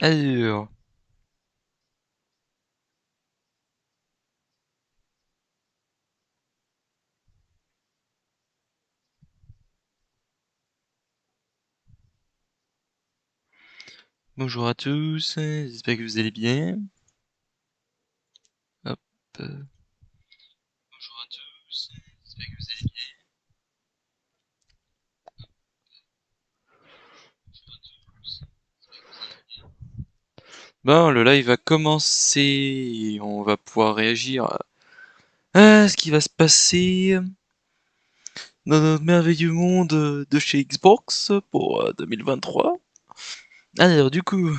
Alors, bonjour à tous, j'espère que vous allez bien. Hop. Bonjour à tous, j'espère que vous allez bien. Bon, le live va commencer et on va pouvoir réagir à ce qui va se passer dans notre merveilleux monde de chez Xbox pour 2023. Alors, du coup,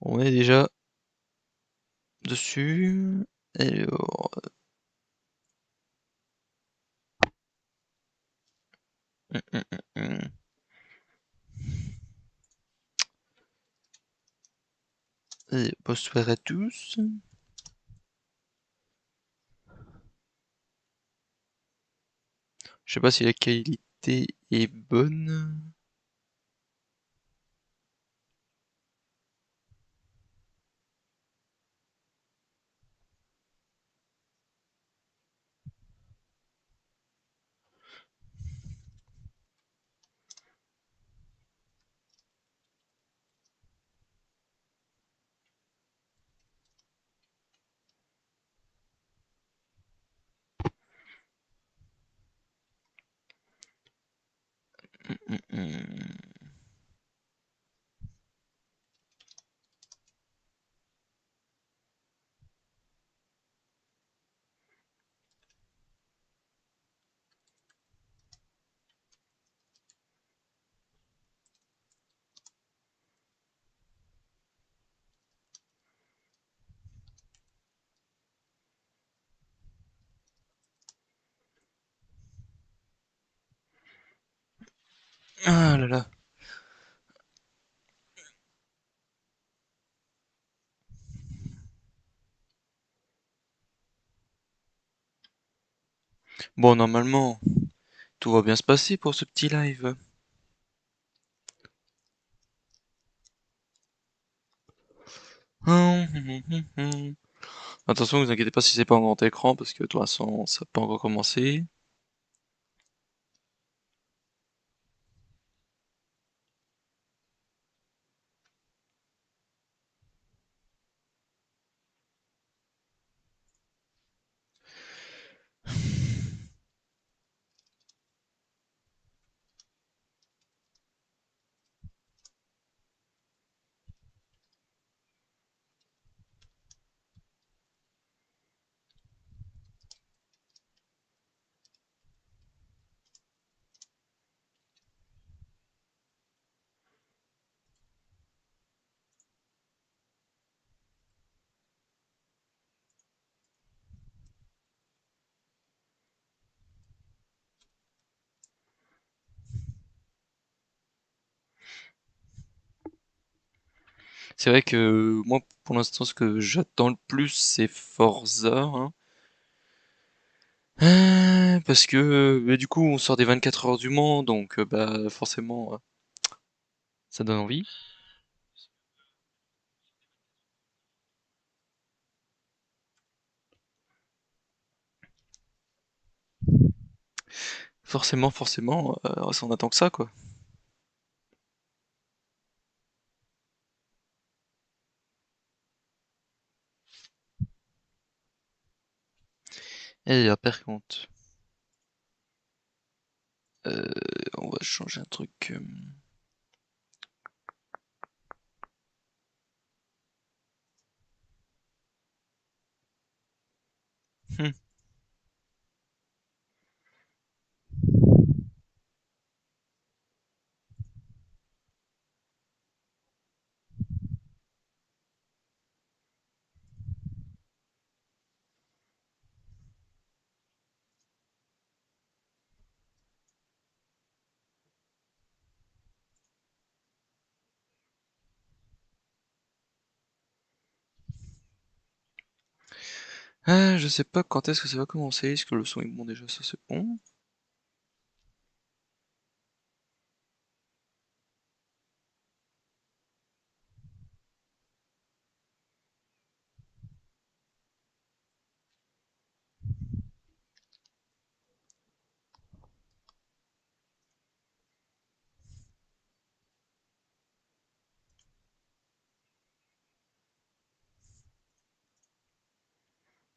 on est déjà dessus. Alors, hum, hum, hum. Allez, bonsoir à tous. Je sais pas si la qualité est bonne. Hum, hum. Ah là là. Bon, normalement, tout va bien se passer pour ce petit live. Attention, vous inquiétez pas si c'est pas en grand écran, parce que de toute façon, ça n'a pas encore commencé. C'est vrai que moi, pour l'instant, ce que j'attends le plus, c'est Forza, hein. Parce que bah, du coup, on sort des 24 heures du Mans, donc bah forcément, ça donne envie. Forcément, on attend que ça, quoi. Et par contre, euh, on va changer un truc. Hmm. Ah, je sais pas quand est-ce que ça va commencer. Est-ce que le son est bon déjà? Ça c'est bon.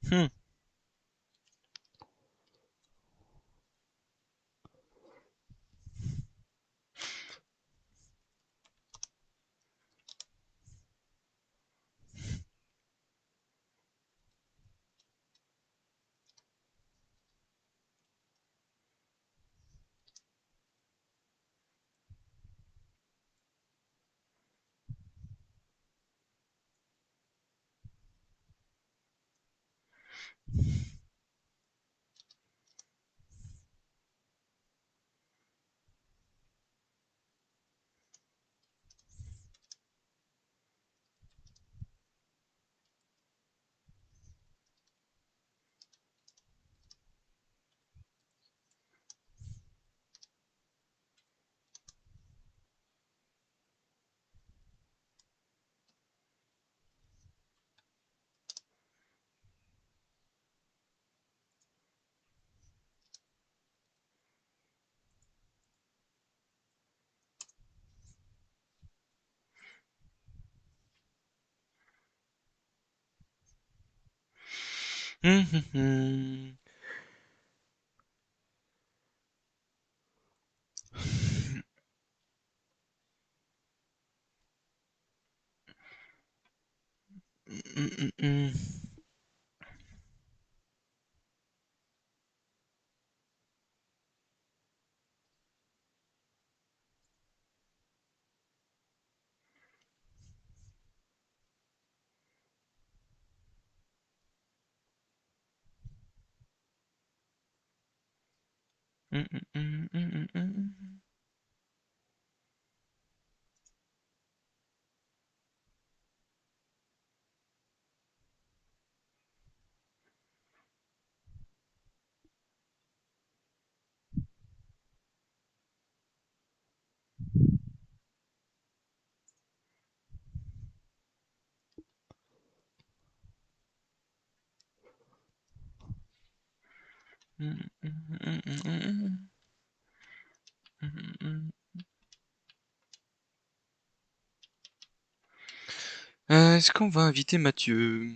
Hmm. Hmm, hmm, hmm. Hmm, hmm, hmm. Hmm, hmm, hmm, hmm, hmm, hmm. Hmm, hmm, hmm, hmm, hmm, hmm, hmm, hmm. Est-ce qu'on va inviter Mathieu?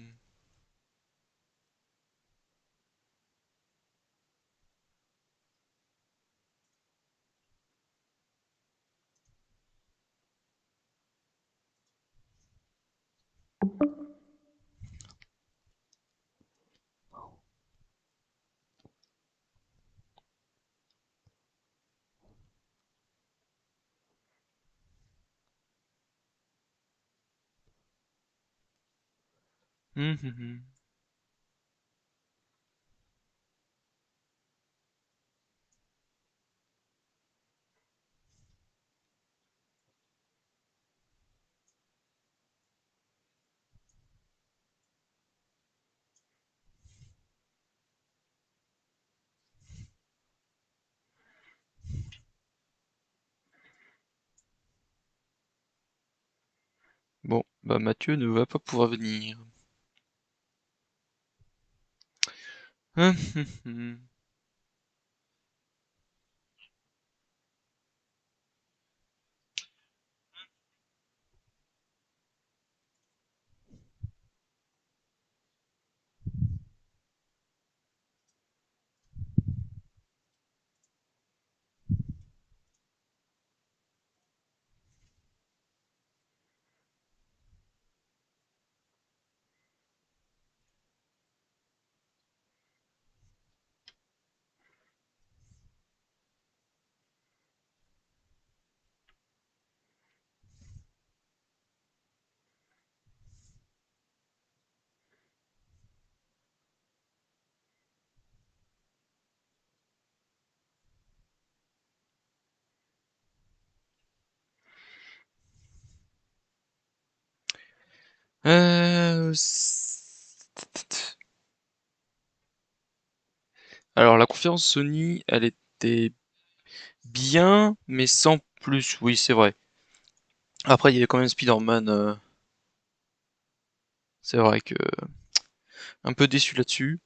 Hmm, hmm, hmm. Bon, bah Mathieu ne va pas pouvoir venir. Hum, hum, hum. Alors la conférence Sony, elle était bien, mais sans plus. Oui, c'est vrai. Après, il y avait quand même Spider-Man. C'est vrai que un peu déçu là-dessus.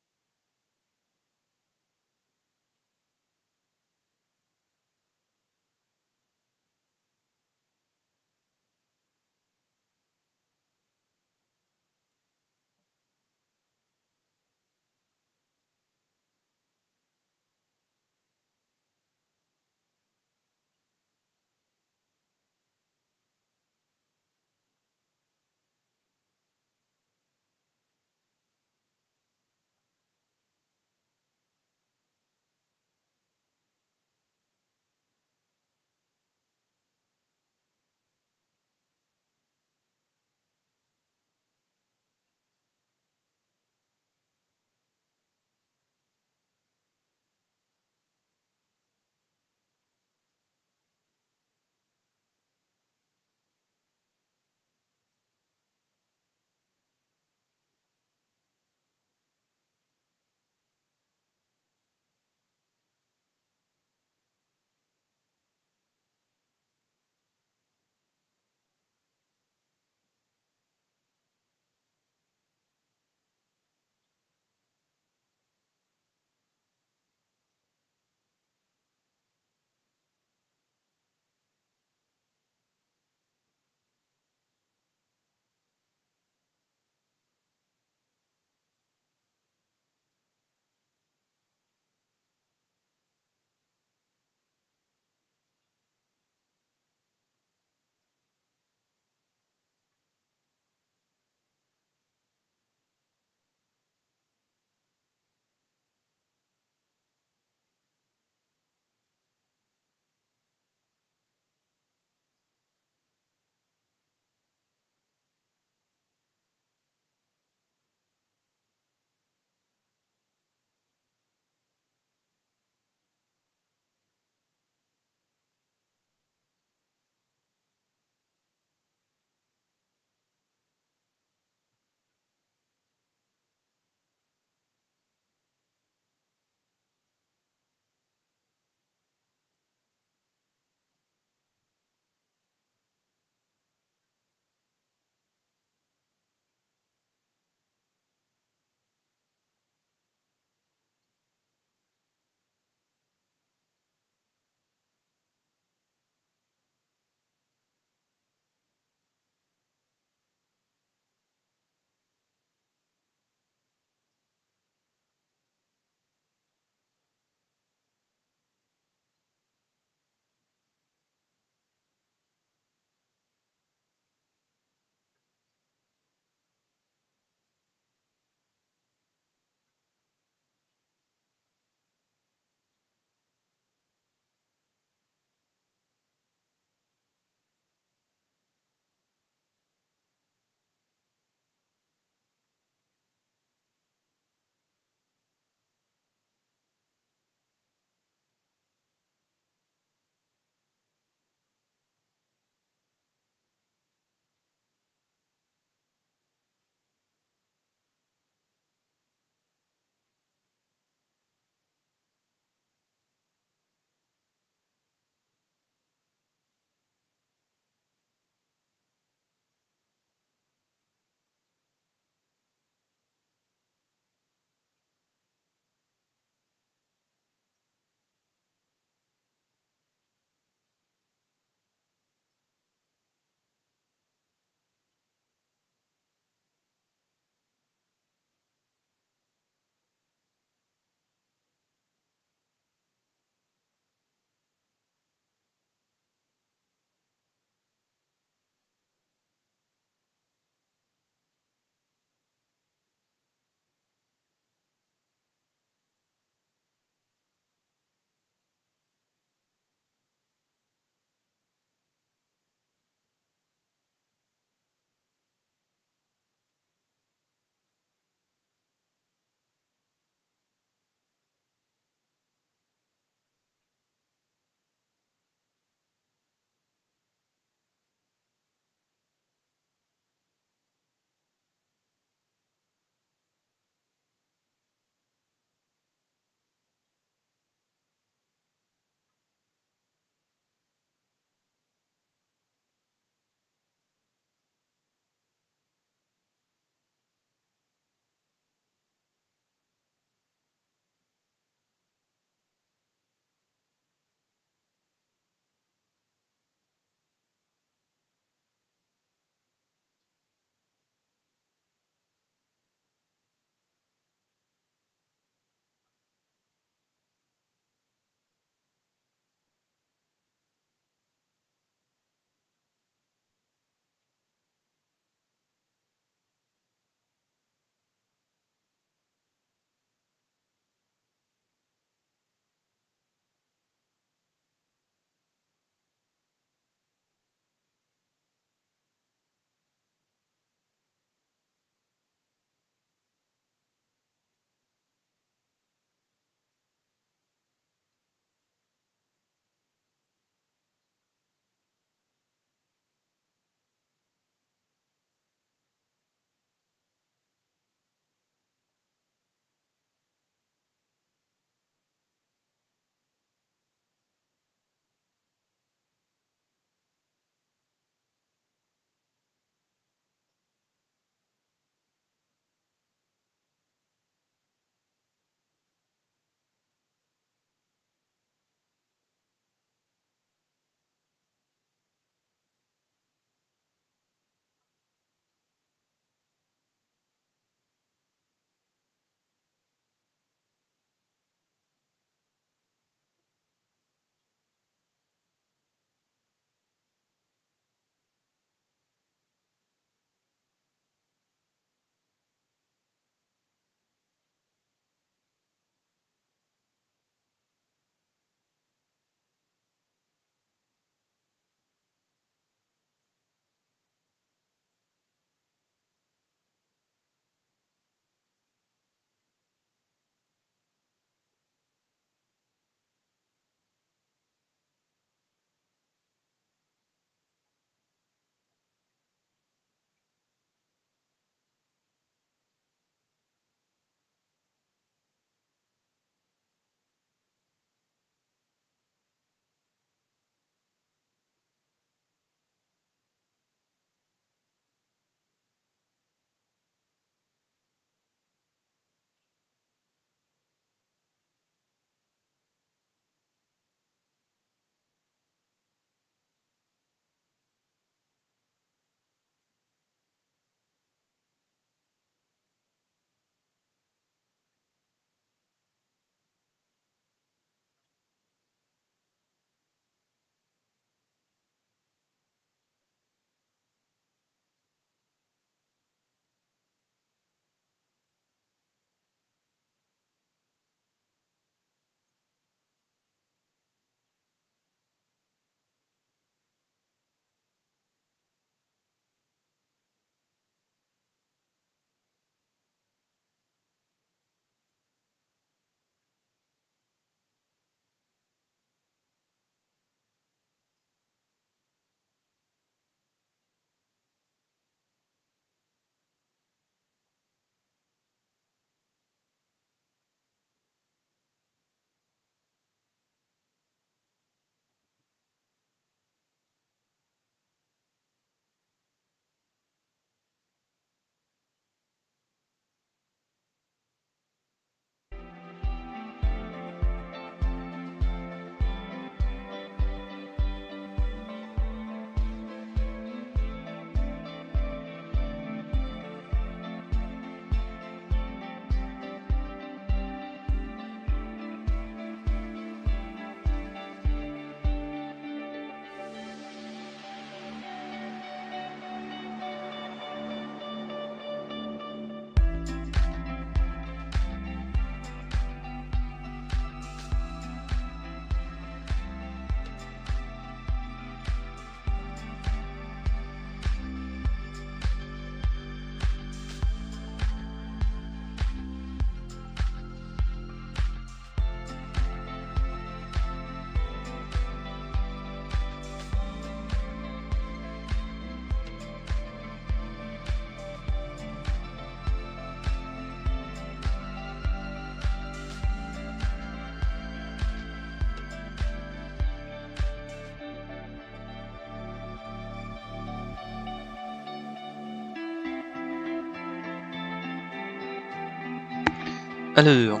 Alors,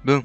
bon.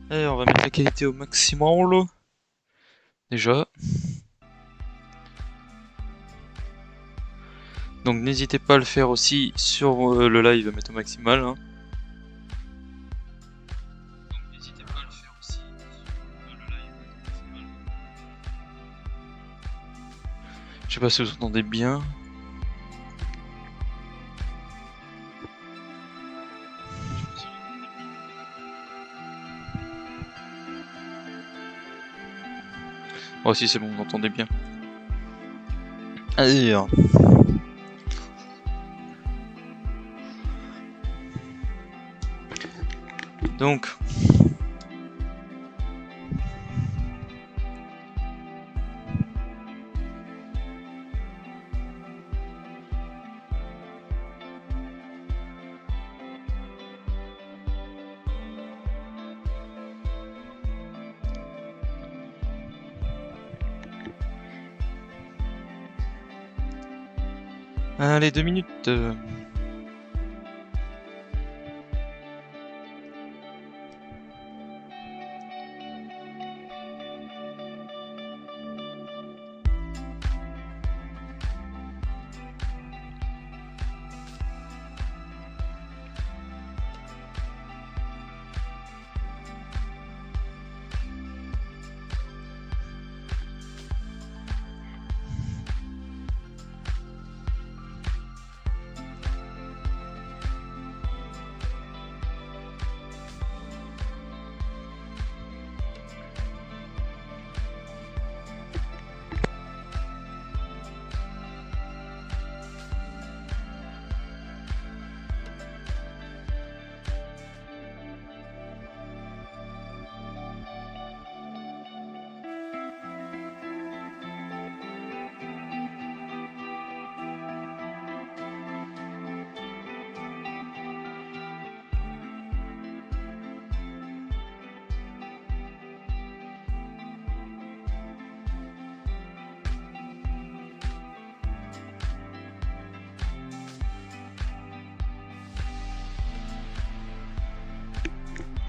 Allez, on va mettre la qualité au maximum, déjà. Donc n'hésitez pas à le faire aussi sur le live, mettre au maximal. Hein. Je sais pas si vous entendez bien. Oh si c'est bon, vous entendez bien. Allez. Donc. Allez, 2 minutes.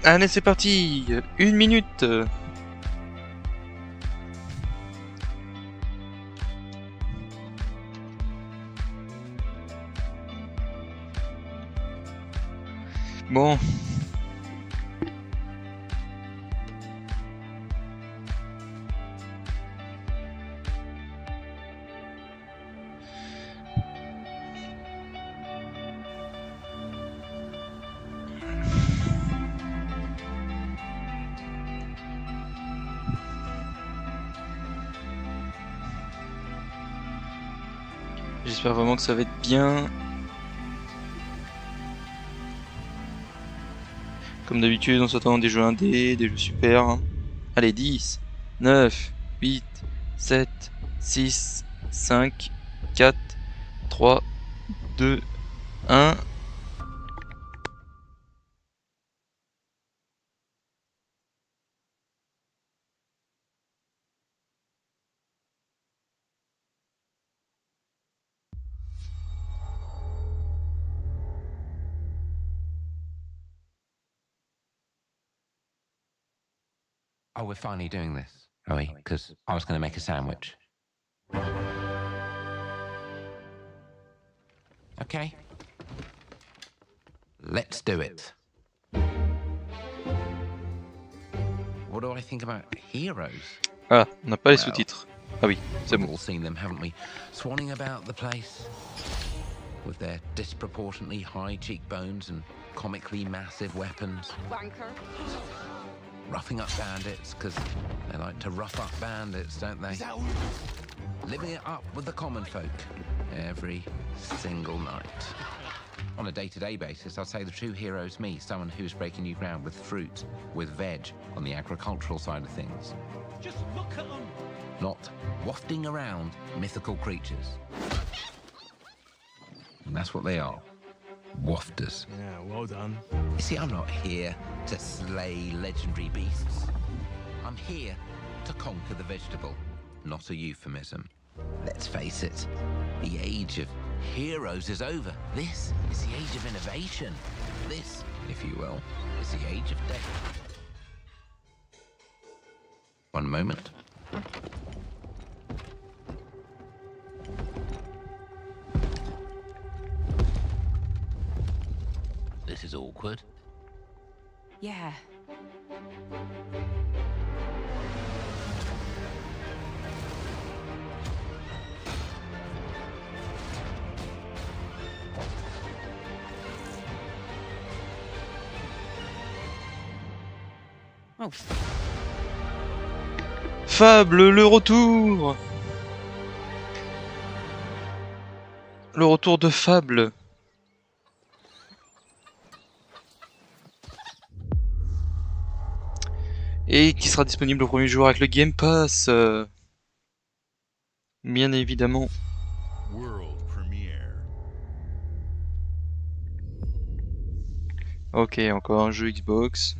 Allez, c'est parti. 1 minute. Bon. J'espère vraiment que ça va être bien. Comme d'habitude, on s'attend à des jeux indés, des jeux super. Hein. Allez, 10, 9, 8, 7, 6, 5, 4, 3, 2, 1. Oh, we're finally doing this, are we? Because I was going to make a sandwich. Okay. Let's do it. What do I think about heroes? Ah, on n'a pas les sous-titres. Ah oui, c'est We've bon. all seen them, haven't we? Swanning about the place with their disproportionately high cheekbones and comically massive weapons. Wanker. Roughing up bandits, because they like to rough up bandits, don't they? Living it up with the common folk every single night. On a day-to-day basis, I'd say the true hero's me, someone who's breaking new ground with fruit, with veg, on the agricultural side of things. Just look at them. Not wafting around mythical creatures. And that's what they are. Wafters. Yeah, well done. You see, I'm not here to slay legendary beasts. I'm here to conquer the vegetable, not a euphemism. Let's face it, the age of heroes is over. This is the age of innovation. This, if you will, is the age of death. One moment. This is awkward. Yeah. Oh. Fable, le retour! Le retour de Fable. Et qui sera disponible au premier jour avec le Game Pass. Bien évidemment. World premiere. Ok, encore un jeu Xbox.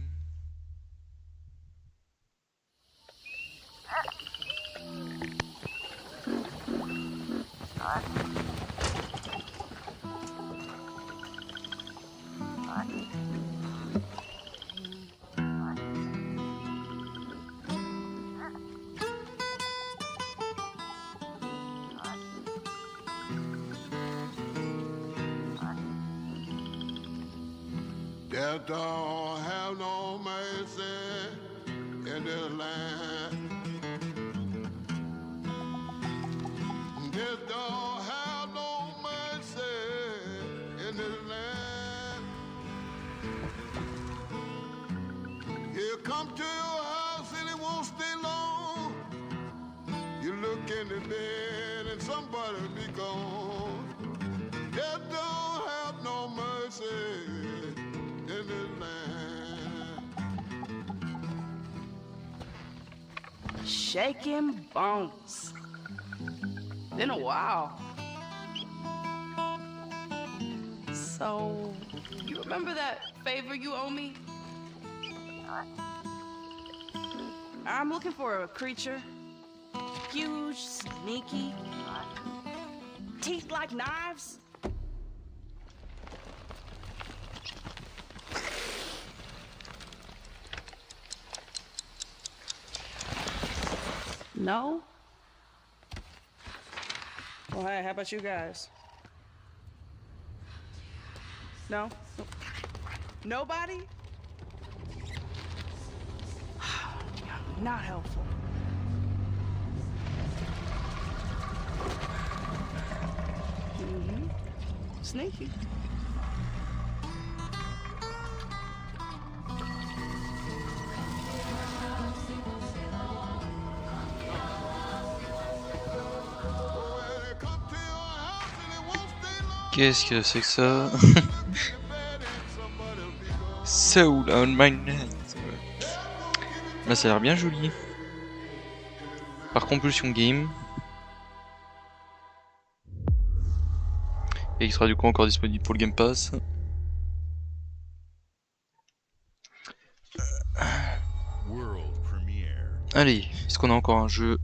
Death don't have no mercy in this land. Death don't have no mercy in this land. He'll come to your house and it won't stay long. You look in the bed and somebody be gone. Death don't have no mercy in this land. Shaking bones. Been a while. So, you remember that favor you owe me? I'm looking for a creature. Huge, sneaky, teeth like knives. No? Well, hey, how about you guys? No? Nobody? Not helpful. Sneaky. Qu'est-ce que c'est que ça? Soul on my night. Là ça a l'air bien joli. Par compulsion game. Et il sera du coup encore disponible pour le Game Pass. World premiere. Allez, est-ce qu'on a encore un jeu?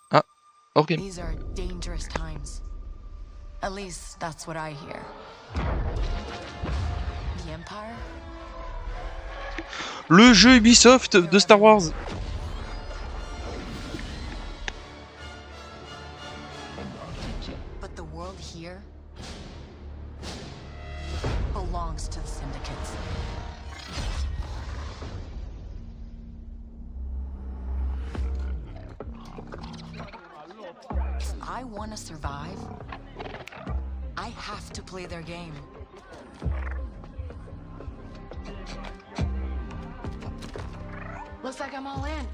Ah, hors game. These are dangerous times. At least that's what I hear. The Empire? Le jeu Ubisoft de Star Wars. But the world here belongs to the syndicates. If I want to survive, I have to play their game. Looks like I'm all in.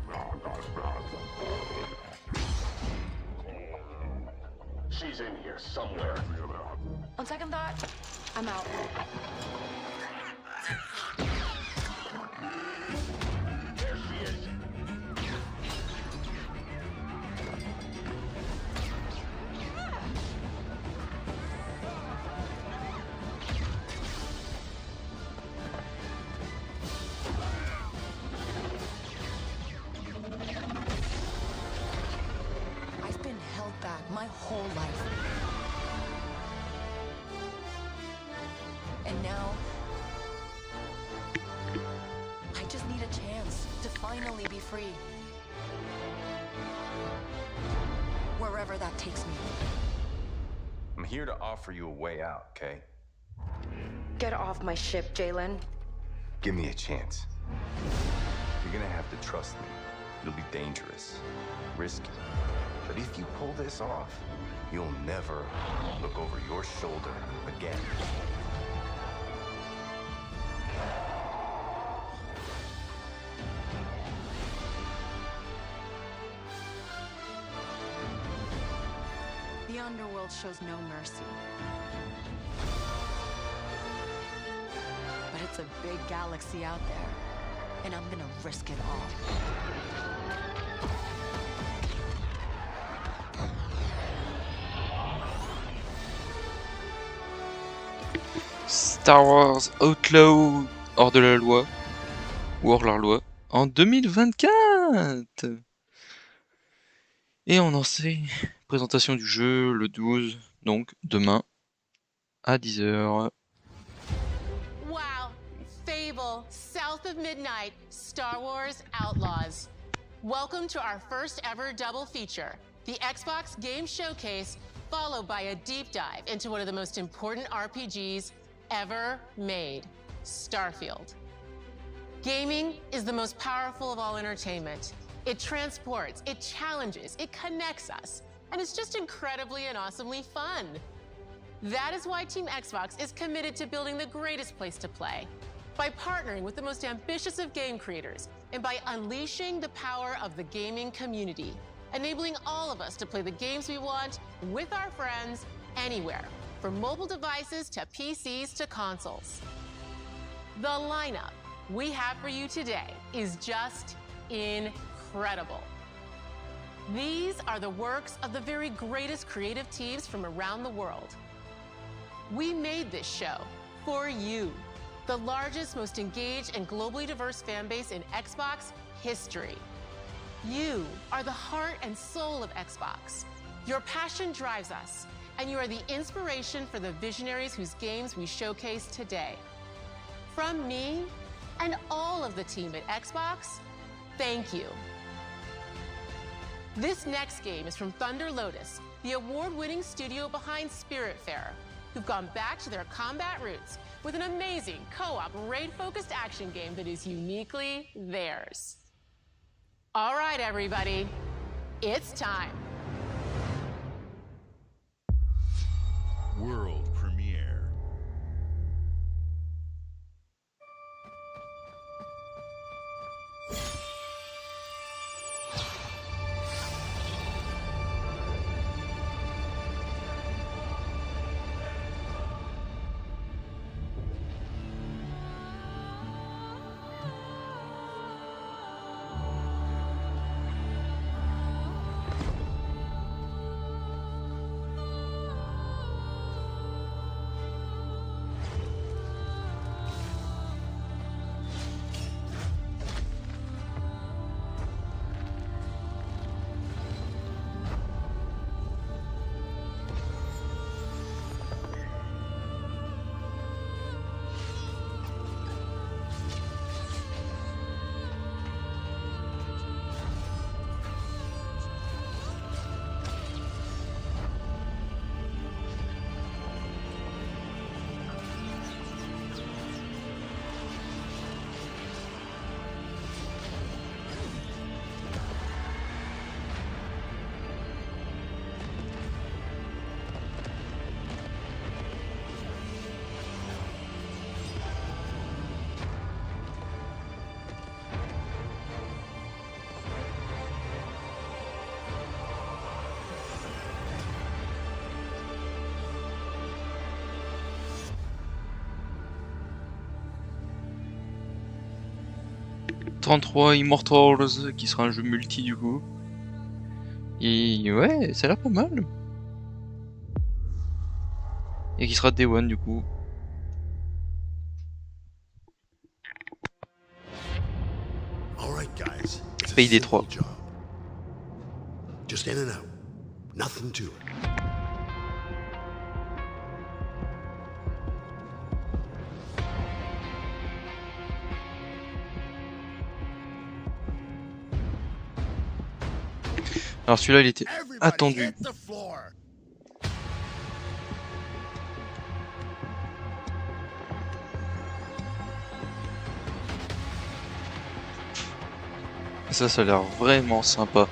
She's in here somewhere. On second thought, I'm out. There she is. I've been held back my whole life. And now, I just need a chance to finally be free. Wherever that takes me. I'm here to offer you a way out, okay? Get off my ship, Jalen. Give me a chance. You're gonna have to trust me. It'll be dangerous, risky. But if you pull this off, you'll never look over your shoulder again. The underworld shows no mercy. But it's a big galaxy out there, and I'm gonna risk it all. Star Wars Outlaw hors de la loi, ou hors la loi, en 2024. Et on en sait, présentation du jeu le 12, donc demain à 10h. Wow, Fable, South of Midnight, Star Wars Outlaws. Welcome to our first ever double feature, the Xbox Game Showcase, followed by a deep dive into one of the most important RPGs ever made, Starfield. Gaming is the most powerful of all entertainment. It transports, it challenges, it connects us, and it's just incredibly and awesomely fun. That is why Team Xbox is committed to building the greatest place to play, by partnering with the most ambitious of game creators, and by unleashing the power of the gaming community, enabling all of us to play the games we want with our friends anywhere, from mobile devices to PCs to consoles. The lineup we have for you today is just incredible. These are the works of the very greatest creative teams from around the world. We made this show for you, the largest, most engaged, and globally diverse fan base in Xbox history. You are the heart and soul of Xbox. Your passion drives us, and you are the inspiration for the visionaries whose games we showcase today. From me and all of the team at Xbox, thank you. This next game is from Thunder Lotus, the award-winning studio behind Spiritfarer, who've gone back to their combat roots with an amazing co-op raid-focused action game that is uniquely theirs. All right, everybody, it's time. World premiere. « 33 Immortals, qui sera un jeu multi du coup. Et ouais, ça a l'air pas mal. Et qui sera Day One du coup. All right, guys. It's a Payday simple 3. job. Just in and out. Nothing to it. Alors celui-là, il était attendu. Ça a l'air vraiment sympa.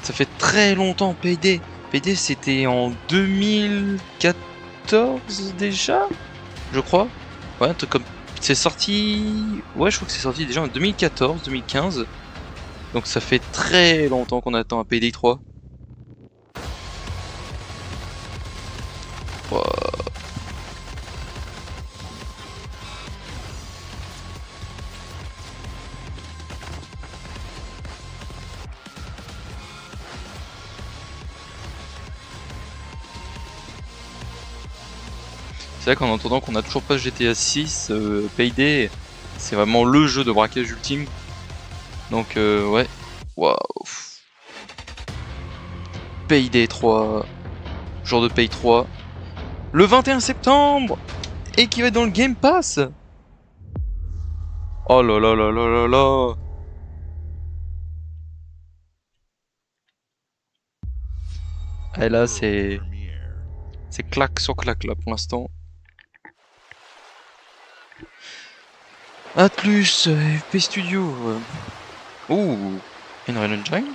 Ça fait très longtemps, Payday. Payday, c'était en 2014 déjà, je crois. Ouais, un truc comme... C'est sorti... Ouais, je crois que c'est sorti déjà en 2014, 2015. Donc ça fait très longtemps qu'on attend un Payday 3. Wow. C'est vrai qu'en entendant qu'on a toujours pas GTA 6, Payday, c'est vraiment le jeu de braquage ultime. Donc ouais, waouh. Payday 3, jour de Pay 3, le 21 septembre, et qui va être dans le Game Pass. Oh là là là là là là. Et là c'est claque sur claque là pour l'instant. Atlus, FP Studio. Ouh, Unreal Engine.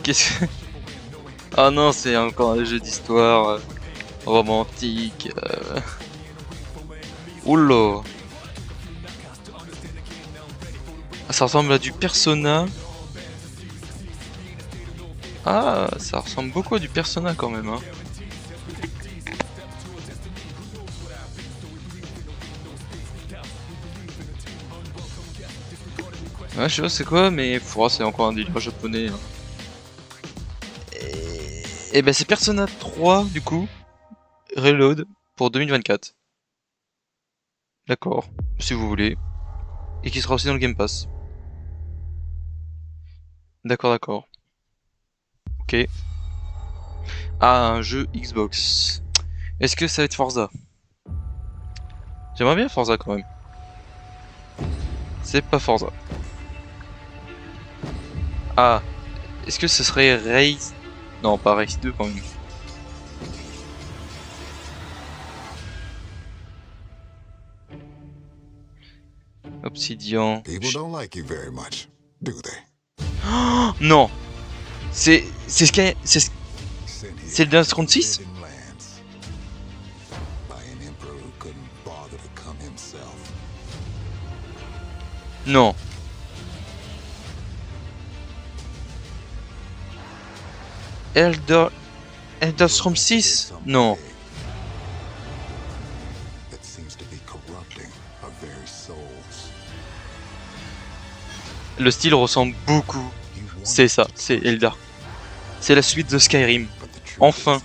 Qu'est-ce que... Ah non, c'est encore un jeu d'histoire romantique. Oula. Ça ressemble à du Persona. Ah, ça ressemble beaucoup à du Persona quand même. Hein. Ouais, je sais pas c'est quoi, mais c'est encore un délire japonais. Hein. Et ben c'est Persona 3 du coup, Reload pour 2024. D'accord, si vous voulez. Et qui sera aussi dans le Game Pass. D'accord, d'accord. Ok. Ah, un jeu Xbox. Est-ce que ça va être Forza? J'aimerais bien Forza quand même. C'est pas Forza. Ah, est-ce que ce serait Race? Non, pas Race 2 quand même. Obsidian. People don't like you very much, do they? Oh, non. C'est Sky... C'est le Dance 36? Non. Elderstorm 6? Non. Le style ressemble beaucoup. C'est ça, c'est Eldar. C'est la suite de Skyrim. Enfin.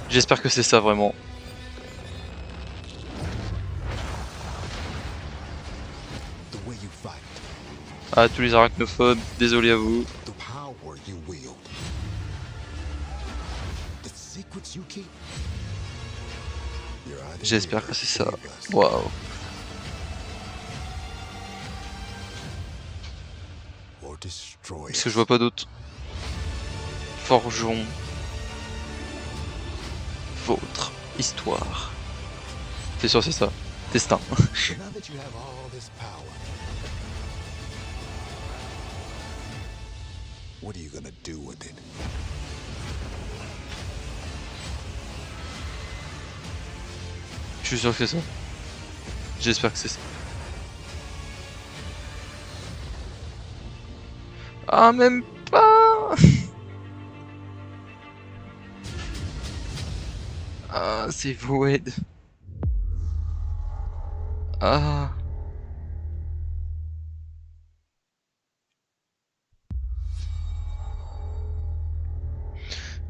J'espère que c'est ça vraiment. Ah, tous les arachnophobes, désolé à vous. J'espère que c'est ça. Waouh. Parce que je vois pas d'autres. Forgeons votre histoire. C'est sûr, c'est ça. Destin. What are you gonna do with it? Je suis sûr que c'est ça. J'espère que c'est ça. Ah, même pas. Ah, c'est Voed. Ah.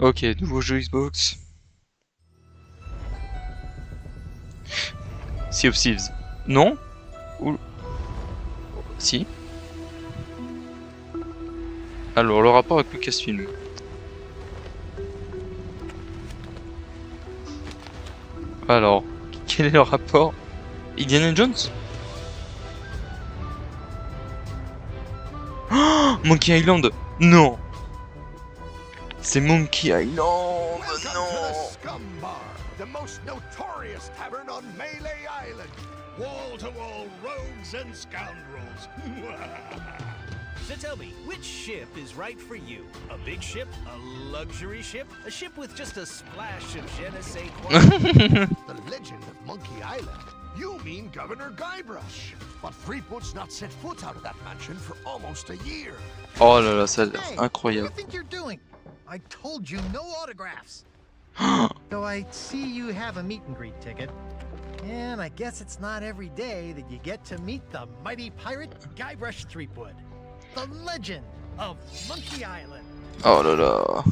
Ok, nouveau jeu Xbox. Sea of Thieves. Non? Ou... Si. Alors, le rapport avec Lucasfilm. Alors, quel est le rapport? Indiana Jones? Oh, Monkey Island? Non! C'est Monkey Island! Non! The most notorious tavern on Melee Island. Wall-to-wall rogues and scoundrels. So tell me, which ship is right for you? A big ship? A luxury ship? A ship with just a splash of je ne sais quoi? The legend of Monkey Island. You mean Governor Guybrush. But Threepwood's not set foot out of that mansion for almost a year. Oh là là, ça a l'air Hey, incroyable. what do you think you're doing? I told you no autographs. So I see you have a meet and greet ticket. And I guess it's not every day that you get to meet the mighty pirate Guybrush Threepwood. The legend of Monkey Island. Oh là là.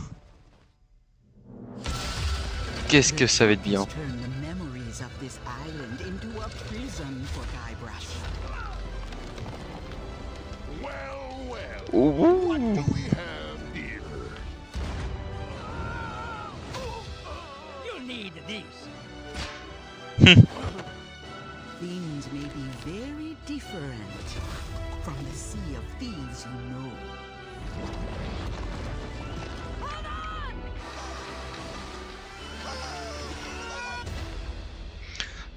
Qu'est-ce que ça va être bien. Turn the memories of this island into a prison for Guybrush. Well, well. Ouh. What do we have here? You need these. Things may be very different from the Sea of Thieves you know.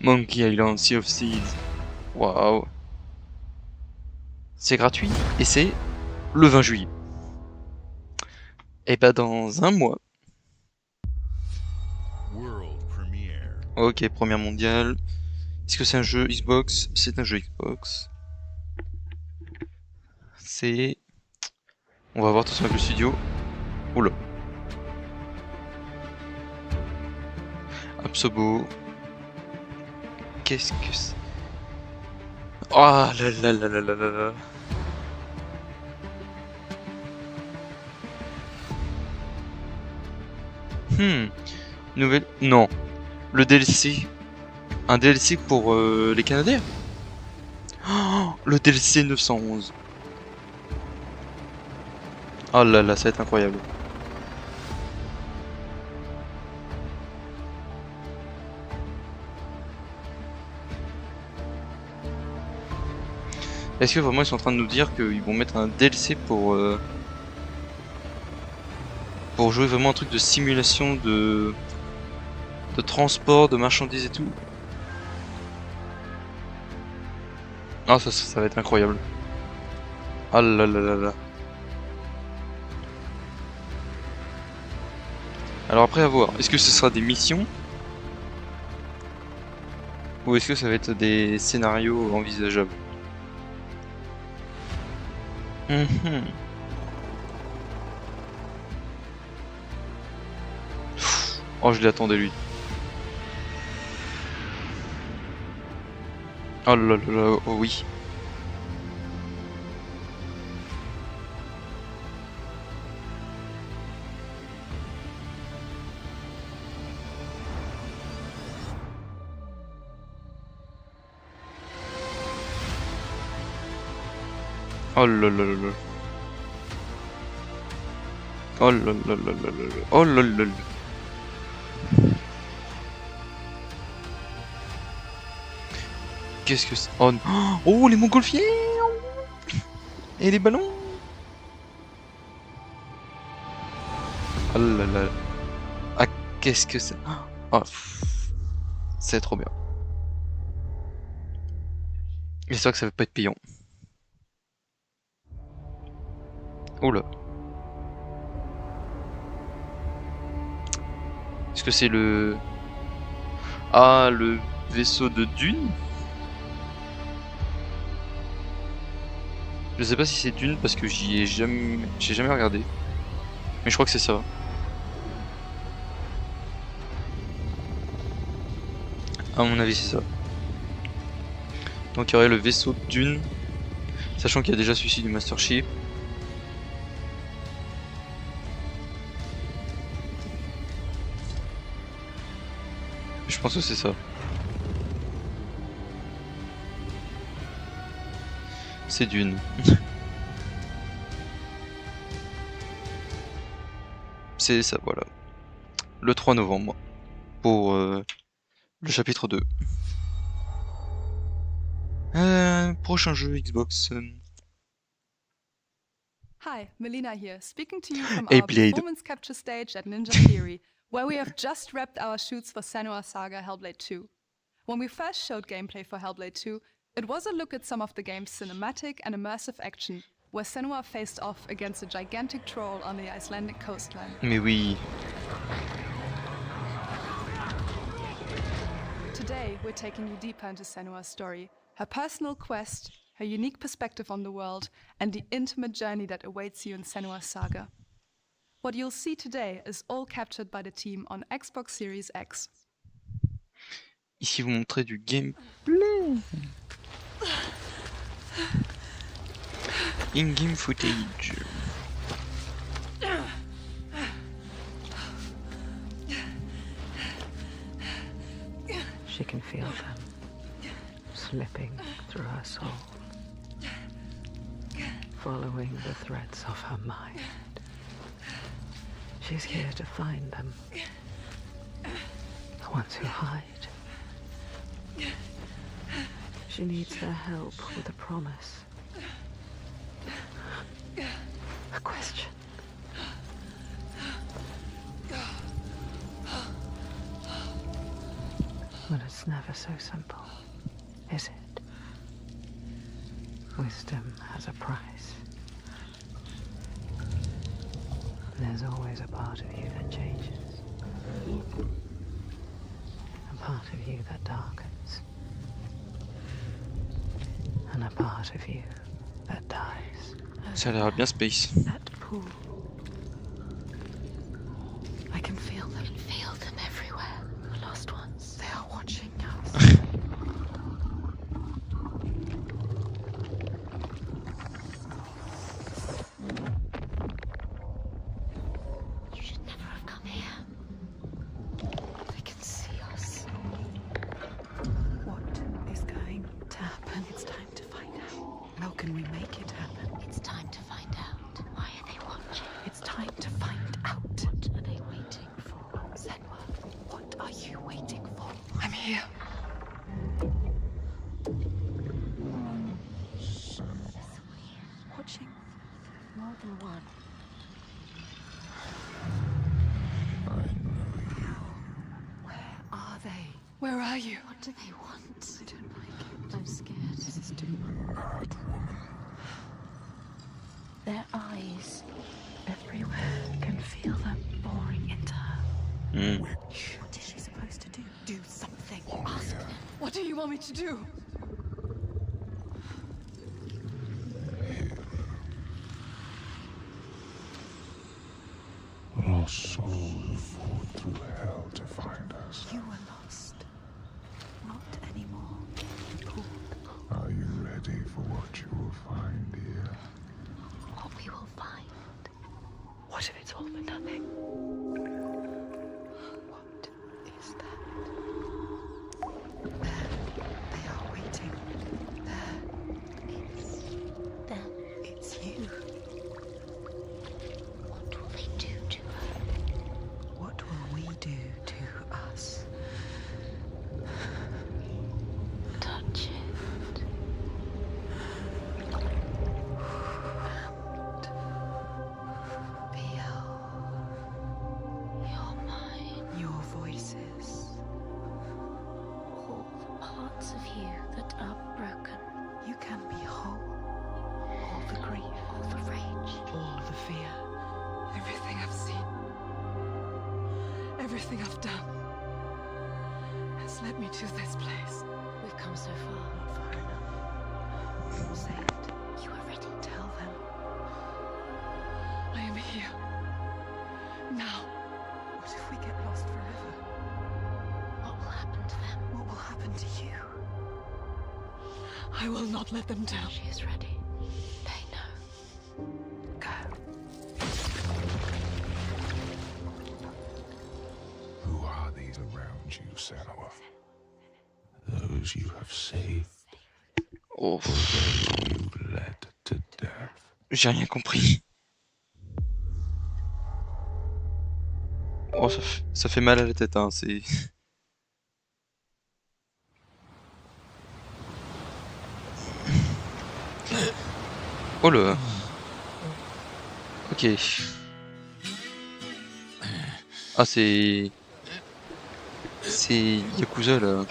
Monkey Island, Sea of Thieves. Waouh. C'est gratuit et c'est le 20 juillet. Et bah dans un mois. World premiere. Ok, première mondiale. Est-ce que c'est un jeu Xbox? C'est un jeu Xbox. C'est... On va voir tout ça avec le studio. Oula. Absobo. Qu'est-ce que c'est? Oh là là là là là là là. Nouvelle... Non. Le DLC. Un DLC pour les Canadiens. Oh, le DLC 911. Oh là là, ça va être incroyable. Est-ce que vraiment ils sont en train de nous dire qu'ils vont mettre un DLC pour jouer vraiment un truc de simulation de transport, de marchandises et tout? Ah, ça va être incroyable. Ah là là là là. Alors après à voir, est-ce que ce sera des missions? Ou est-ce que ça va être des scénarios envisageables? Oh, je l'attendais lui. Oh là là là, oh oui. Oh là là là là. Oh là là là là là là. Oh là là là. Qu'est-ce que c'est? Oh, oh, les montgolfières! Et les ballons! Oh là là. Ah, qu'est-ce que c'est? Oh, c'est trop bien. J'espère que ça va pas être payant. Oh là. Est-ce que c'est le... Ah, le vaisseau de Dune? Je sais pas si c'est Dune parce que j'ai jamais regardé. Mais je crois que c'est ça. À mon avis c'est ça. Donc il y aurait le vaisseau de Dune. Sachant qu'il y a déjà celui-ci du Master Chief. Je pense que c'est ça. C'est Dune. C'est ça, voilà. Le 3 novembre. Pour le chapitre 2. Prochain jeu Xbox. Hi, Melina here, speaking to you from Hey, our Blade. performance capture stage at Ninja Theory, where we have just wrapped our shoots for Senua's Saga Hellblade 2. When we first showed gameplay for Hellblade 2, it was a look at some of the game's cinematic and immersive action, where Senua faced off against a gigantic troll on the Icelandic coastline. Mais oui. Today, we're taking you deeper into Senua's story, her personal quest, her unique perspective on the world, and the intimate journey that awaits you in Senua's Saga. What you'll see today is all captured by the team on Xbox Series X. Ici vous montrez du gameplay. In-game footage. She can feel them slipping through her soul, following the threads of her mind. She's here to find them, the ones who hide. She needs their help with a promise, a question. But it's never so simple, is it? Wisdom has a price. There's always a part of you that changes. A part of you that darkens. And a part of you that dies. Ça a l'air bien space. That pool. I can feel them. Feel them everywhere. The lost ones. They are watching us. You should never have come here. They can see us. What is going to happen? It's time to find out. How can we make it happen? It's time to find out. Why are they watching? It's time to find out. What are they waiting for? Senua, what are you waiting for? I'm here. Watching more than one. Where are they? Where are you? What do they want? I don't like it. I'm scared. This is too much. Their eyes everywhere. Can feel them boring into her. What is she supposed to do? Do something. Ask them. What do you want me to do? Our souls fought through hell to find us. You were lost. Not anymore. Are you ready for what you will find here? What we will find. What if it's all for nothing? What is that? There. They are waiting. There. It's them. It's you. What will they do to her? What will we do to us? Touch it. Feel your mind, your voices, all the parts of you that are broken. You can be whole. All the grief, all the rage, all the fear. Everything I've seen, everything I've done, has led me to this place. We've come so far, not far enough. Say it. You are ready. Tell them. I am here. Now. What if we get lost forever? What will happen to them? What will happen to you? I will not let them down. She is ready. They know. Go. Who are these enemies around you, Sanua. Those you have saved. Oh. Those you led to death. J'ai rien compris. Oh, ça fait mal à la tête, hein, c'est... Oh là. Ok. Ah, c'est Yakuza, là.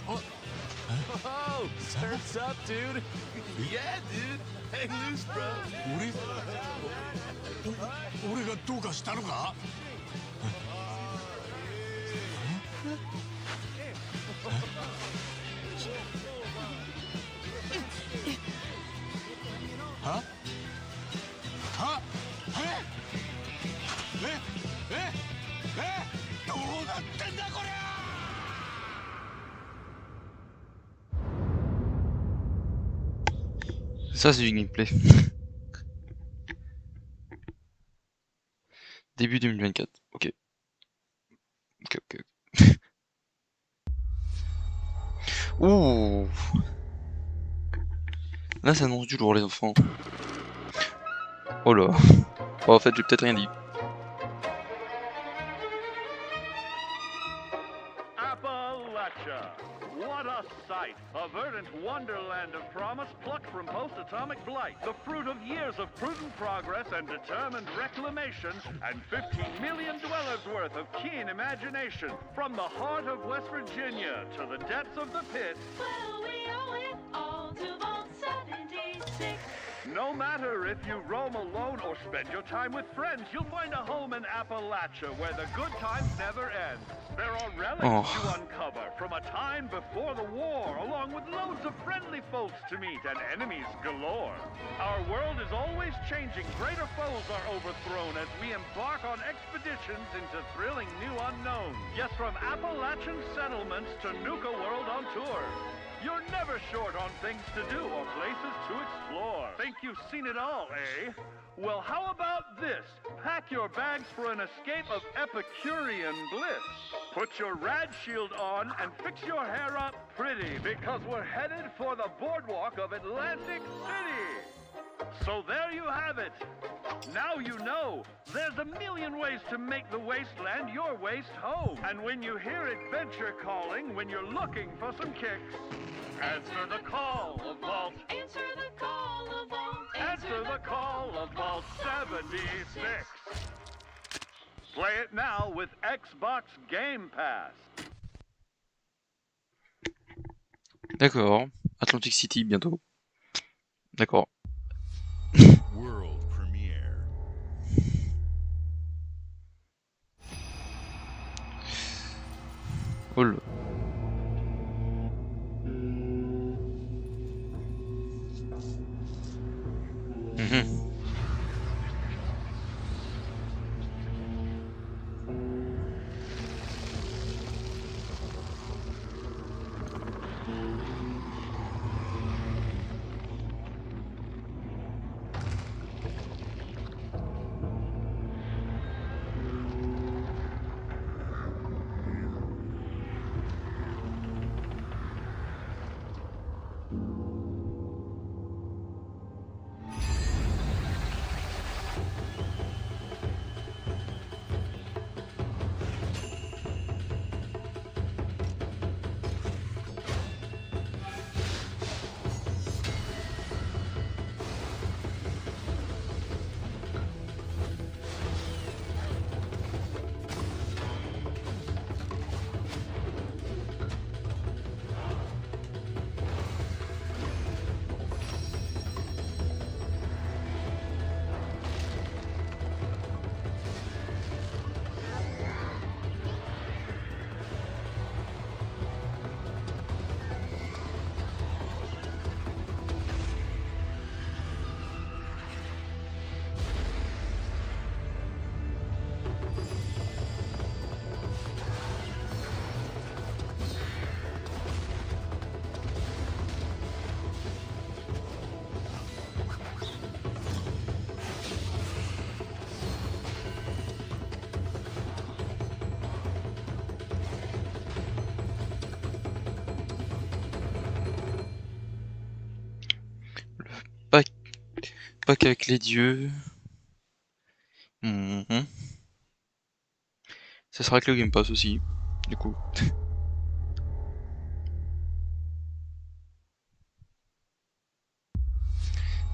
Oh. Oh, surf's up, dude. Yeah, dude. Hang loose, bro. 俺がどうかしたのか？は？は？どうなってんだこりゃ！ Ça, c'est du gameplay. Début 2024. Ok. Ok. Ouh. Là, ça annonce du lourd, les enfants. Oh là. Oh, en fait, j'ai peut-être rien dit. Appalachia. What a sight! A verdant wonderland of promise plucked from post-atomic blight. The fruit of years of prudent progress and determined reclamation, and 15 million dwellers worth of keen imagination. From the heart of West Virginia to the depths of the pit. Well, we owe it all to Vault 76. No matter if you roam alone or spend your time with friends, you'll find a home in Appalachia where the good times never end. There are relics to uncover from a time before the war, along with loads of friendly folks to meet and enemies galore. Our world is always changing. Greater foes are overthrown as we embark on expeditions into thrilling new unknowns. Yes, from Appalachian settlements to Nuka World on tour. You're never short on things to do or places to explore. Think you've seen it all, eh? Well, how about this? Pack your bags for an escape of Epicurean bliss. Put your rad shield on and fix your hair up pretty, because we're headed for the boardwalk of Atlantic City. So there you have it. Now you know. There's a million ways to make the wasteland your waste home. And when you hear adventure calling, when you're looking for some kicks, answer the call of Vault. Answer the call of Vault. Answer the call of Vault 76. Play it now with Xbox Game Pass. D'accord. Atlantic City bientôt. D'accord. World premiere. Oh là. pas qu'avec les dieux. Mhm. Ça sera avec le Game Pass aussi, du coup.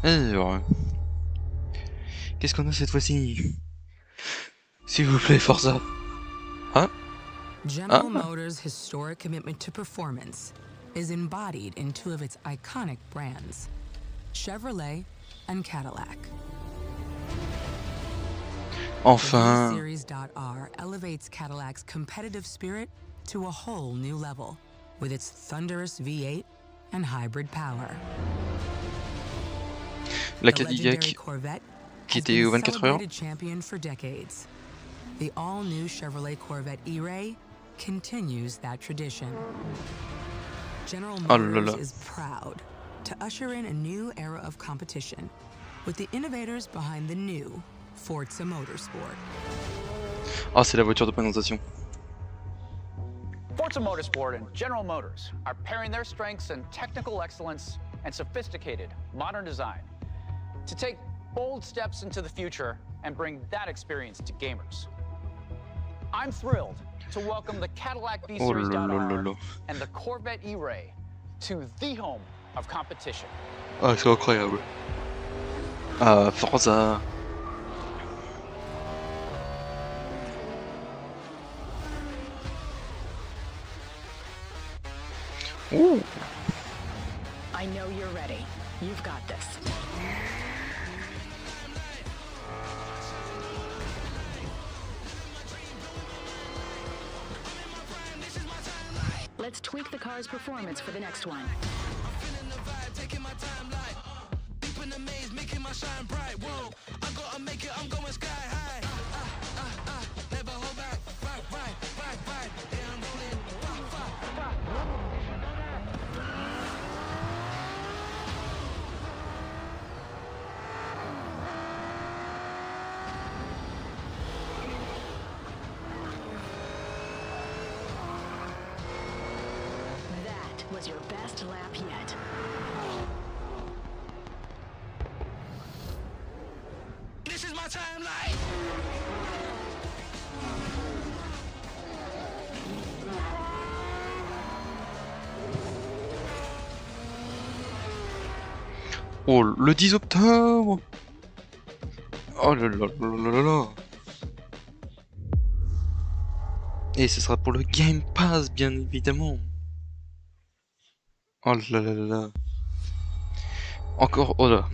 Alors, qu'est-ce qu'on a cette fois-ci? S'il vous plaît, Forza. Ah? General Motors' historic commitment to performance is embodied in two of its iconic brands, Chevrolet and Cadillac. Enfin. The V-Series.R elevates Cadillac's competitive spirit to a whole new level with its thunderous V8 and hybrid power. La Cadillac qui était au 24 heures. Champion for decades. The all-new Chevrolet Corvette E-Ray continues that tradition. General Motors is proud to usher in a new era of competition with the innovators behind the new Forza Motorsport. Ah, c'est la voiture de présentation. Forza Motorsport and General Motors are pairing their strengths in technical excellence and sophisticated modern design to take bold steps into the future and bring that experience to gamers. I'm thrilled to welcome the Cadillac V-Series.R and the Corvette E-Ray to the home of competition. Ah, c'est incroyable. Ah, Forza. Ooh. I know you're ready. You've got this. Let's tweak the car's performance for the next one. Was your best lap yet. This is my timeline. Oh, le 10 octobre. Oh là là là là là. Et ce sera pour le Game Pass, bien évidemment. Oh là là là là. Encore, oh là.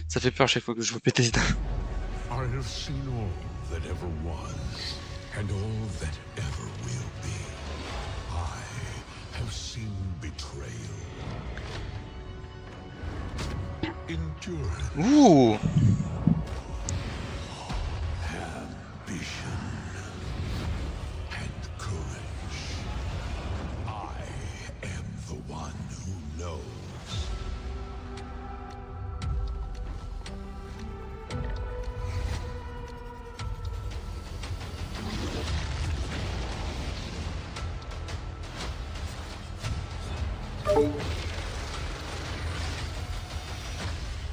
Ça fait peur chaque fois que je vois Bethesda. I have seen all that ever was, and all that ever will be. I have seen betrayal. Endurance. Ouh. Ambition. And courage. I am the one who knows.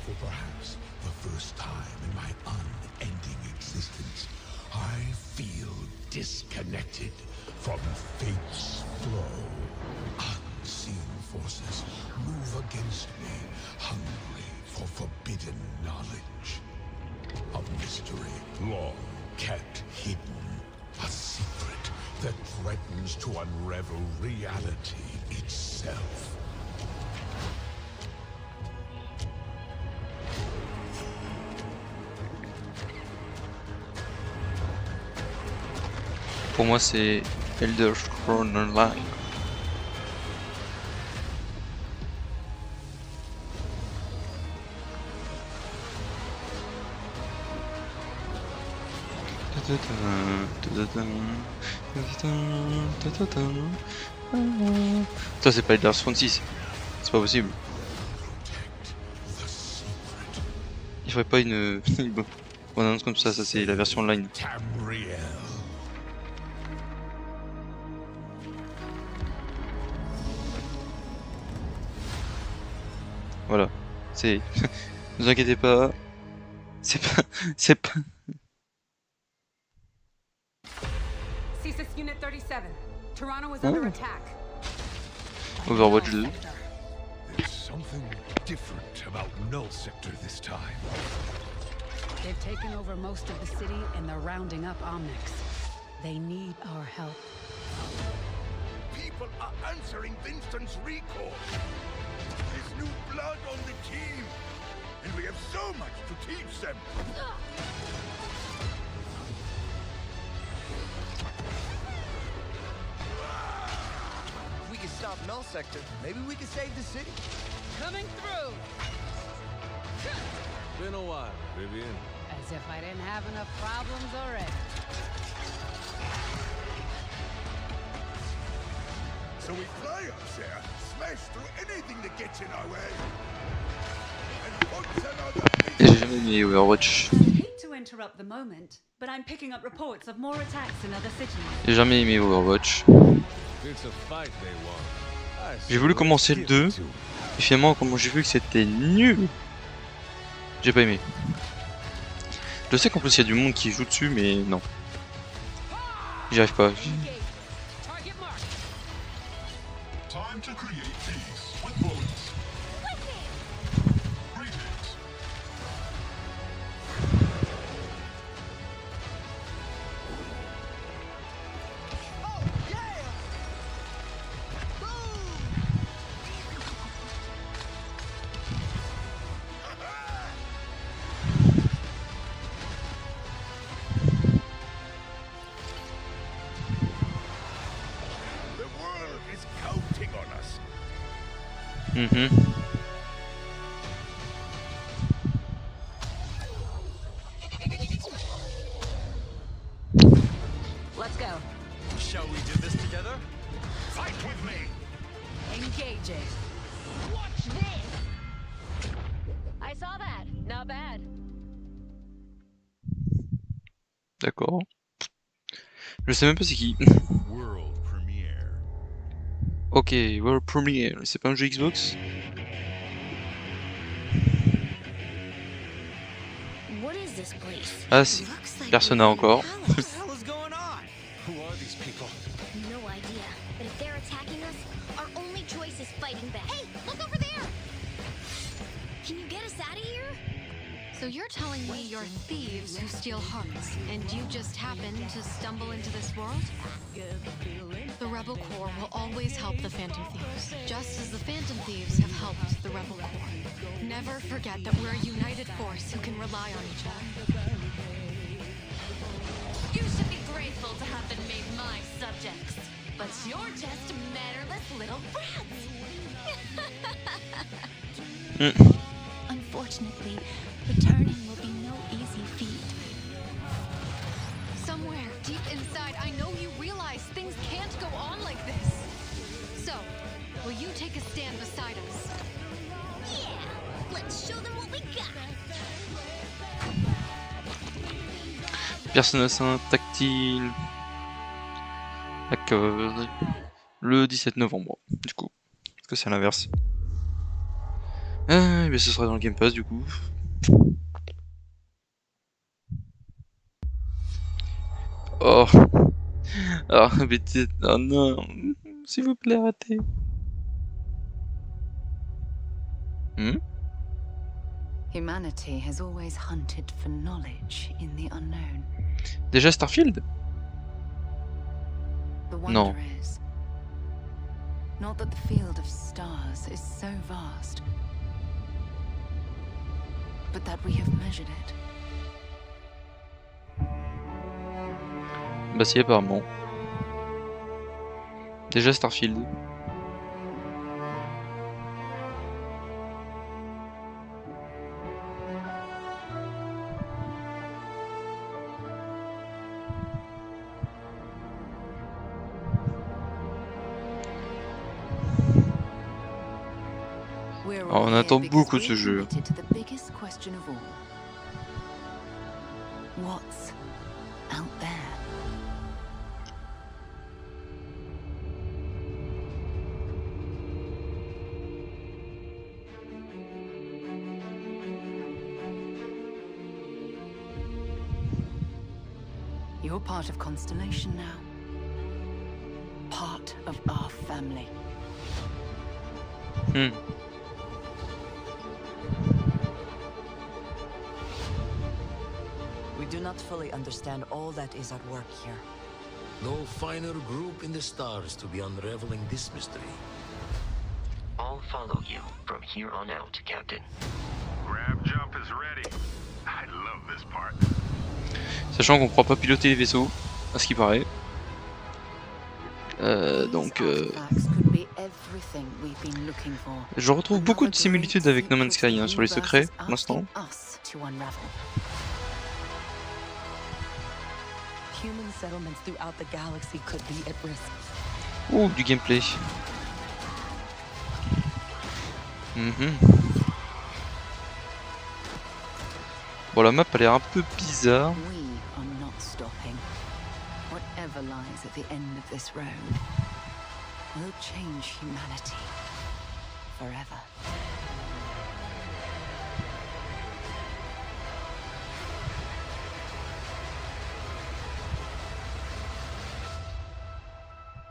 For perhaps the first time in my unending existence, I feel disconnected from fate's flow. Unseen forces move against me, hungry for forbidden knowledge. A mystery long kept hidden. A secret that threatens to unravel reality itself. Pour moi, c'est Elder Scrolls Online. Ça, c'est pas Elder Scrolls 6. C'est pas possible. Il ferait pas une annonce comme ça c'est la version online. Voilà, C'est... Ne vous inquiétez pas. C'est pas... C'est pas... CSIS Unit 37. Toronto is under attack. Overwatch 2. There's something different about Null Sector this time. They've taken over most of the city and they're rounding up Omnics. They need our help. People are answering Winston's recall. There's new blood on the team, and we have so much to teach them. If we can stop Null Sector, maybe we can save the city. Coming through! Been a while, Vivian. As if I didn't have enough problems already. So we fly up there, smash through anything that gets in our way. And once another J'ai jamais aimé Overwatch. hate to interrupt the moment, but I'm picking up reports of more attacks in other cities. J'ai jamais aimé Overwatch. It's a fight they want. J'ai voulu commencer le 2. Et finalement, quand j'ai vu que c'était nul, j'ai pas aimé. Je sais qu'en plus il y a du monde qui joue dessus, mais non. J'y arrive pas. Time to create peace with bullets. Greetings. the world is counting on us. Let's go. Shall we do this together? Fight with me. Engaging. Watch this! I saw that. Not bad. D'accord. Je sais même pas c'est qui. World premiere. Ok, World Premiere. C'est pas un jeu Xbox? What is this place? Ah si. Persona encore. What the hell is going on? Who are these people? No idea. But if they're attacking us, our only choice is fighting back. Hey, look over there! Can you get us out of here? So you're telling me you're thieves who steal hearts, and you just happened to stumble into this world? The Rebel Corps will always help the Phantom Thieves, just as the Phantom Thieves have helped the Rebel Corps. Never forget that we're a united force who can rely on each other. You should be grateful to have been made my subjects. But you're just mannerless little brats. Unfortunately, returning will be no easy feat. Somewhere deep inside, I know you realize things can't go on like this. So, will you take a stand beside us? Yeah, let's show them what we got. Persona 5 tactile. D'accord. Le 17 novembre, du coup. Parce que c'est l'inverse. Mais ce sera dans le Game Pass, du coup. Oh. Ah, mais oh non. S'il vous plaît, arrêtez. Humanity has always hunted for knowledge in the unknown. Déjà Starfield? The Non. wonder is not that the field of stars is so vast, but that we have measured it. Bah si, apparemment. Déjà Starfield. Alors, on attend beaucoup de ce jeu. To the biggest question of all. What's out there? You're part of Constellation now. Part of our family. We do not fully understand all that is at work here. No finer group in the stars to be unraveling this mystery. I'll follow you from here on out, Captain. Grab jump is ready. I love this part. Sachant qu'on ne pourra pas piloter les vaisseaux, à ce qui paraît. Je retrouve beaucoup de similitudes avec No Man's Sky sur les secrets, pour l'instant. Oh, du gameplay. Bon, la map a l'air un peu bizarre. Whatever lies at the end of this road will change humanity forever.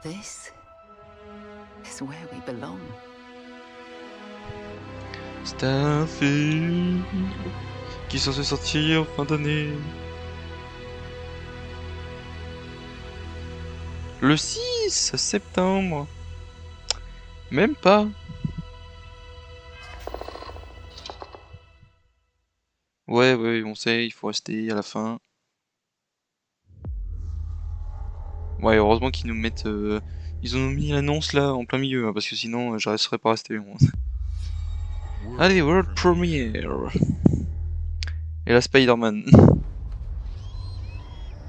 This is where we belong. Starfield, qui est censé sortir fin d'année. Le 6 septembre. Même pas. Ouais, on sait, il faut rester à la fin. Ouais, heureusement qu'ils nous mettent... Ils ont mis l'annonce là en plein milieu, hein, parce que sinon je resterais pas resté. Allez, World Premiere. Et la Spider-Man.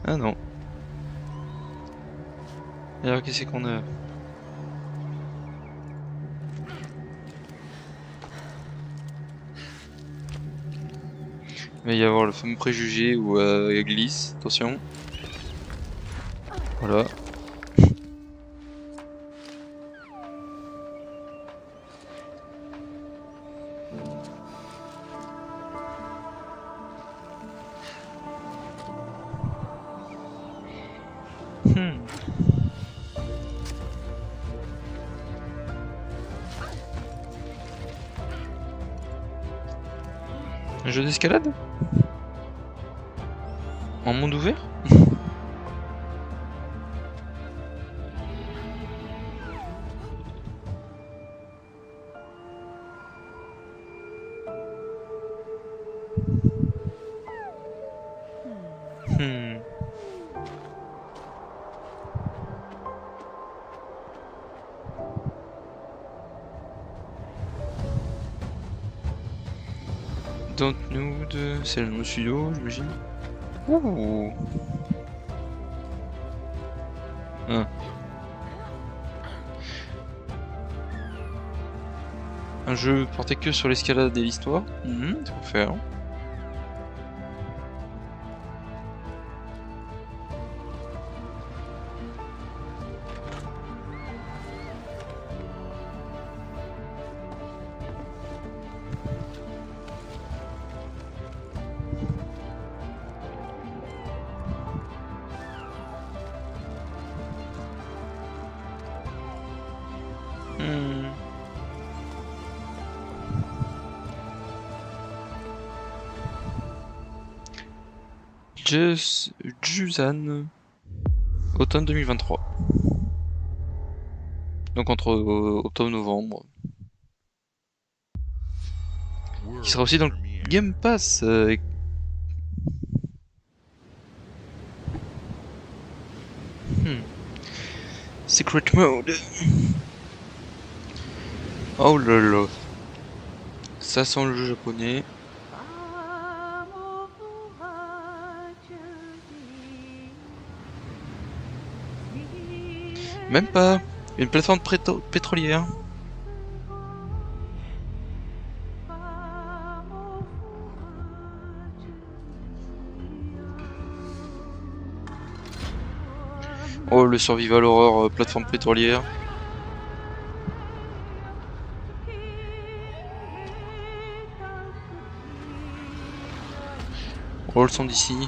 Ah non. Alors qu'est-ce qu'on a? Il va y avoir le fameux préjugé où il glisse, attention. Voilà. Un jeu d'escalade? En monde ouvert? Don't Nude, c'est le nom du studio, j'imagine. Ouh. Ah. Un jeu porté que sur l'escalade et l'histoire. Ça peut faire. Jusan, automne 2023. Donc entre octobre et novembre. Qui sera aussi dans le Game Pass. Secret Mode. Oh là là. Ça sent le jeu japonais. Même pas. Une plateforme pétrolière. Oh, le survival horror plateforme pétrolière. Oh, le son d'ici.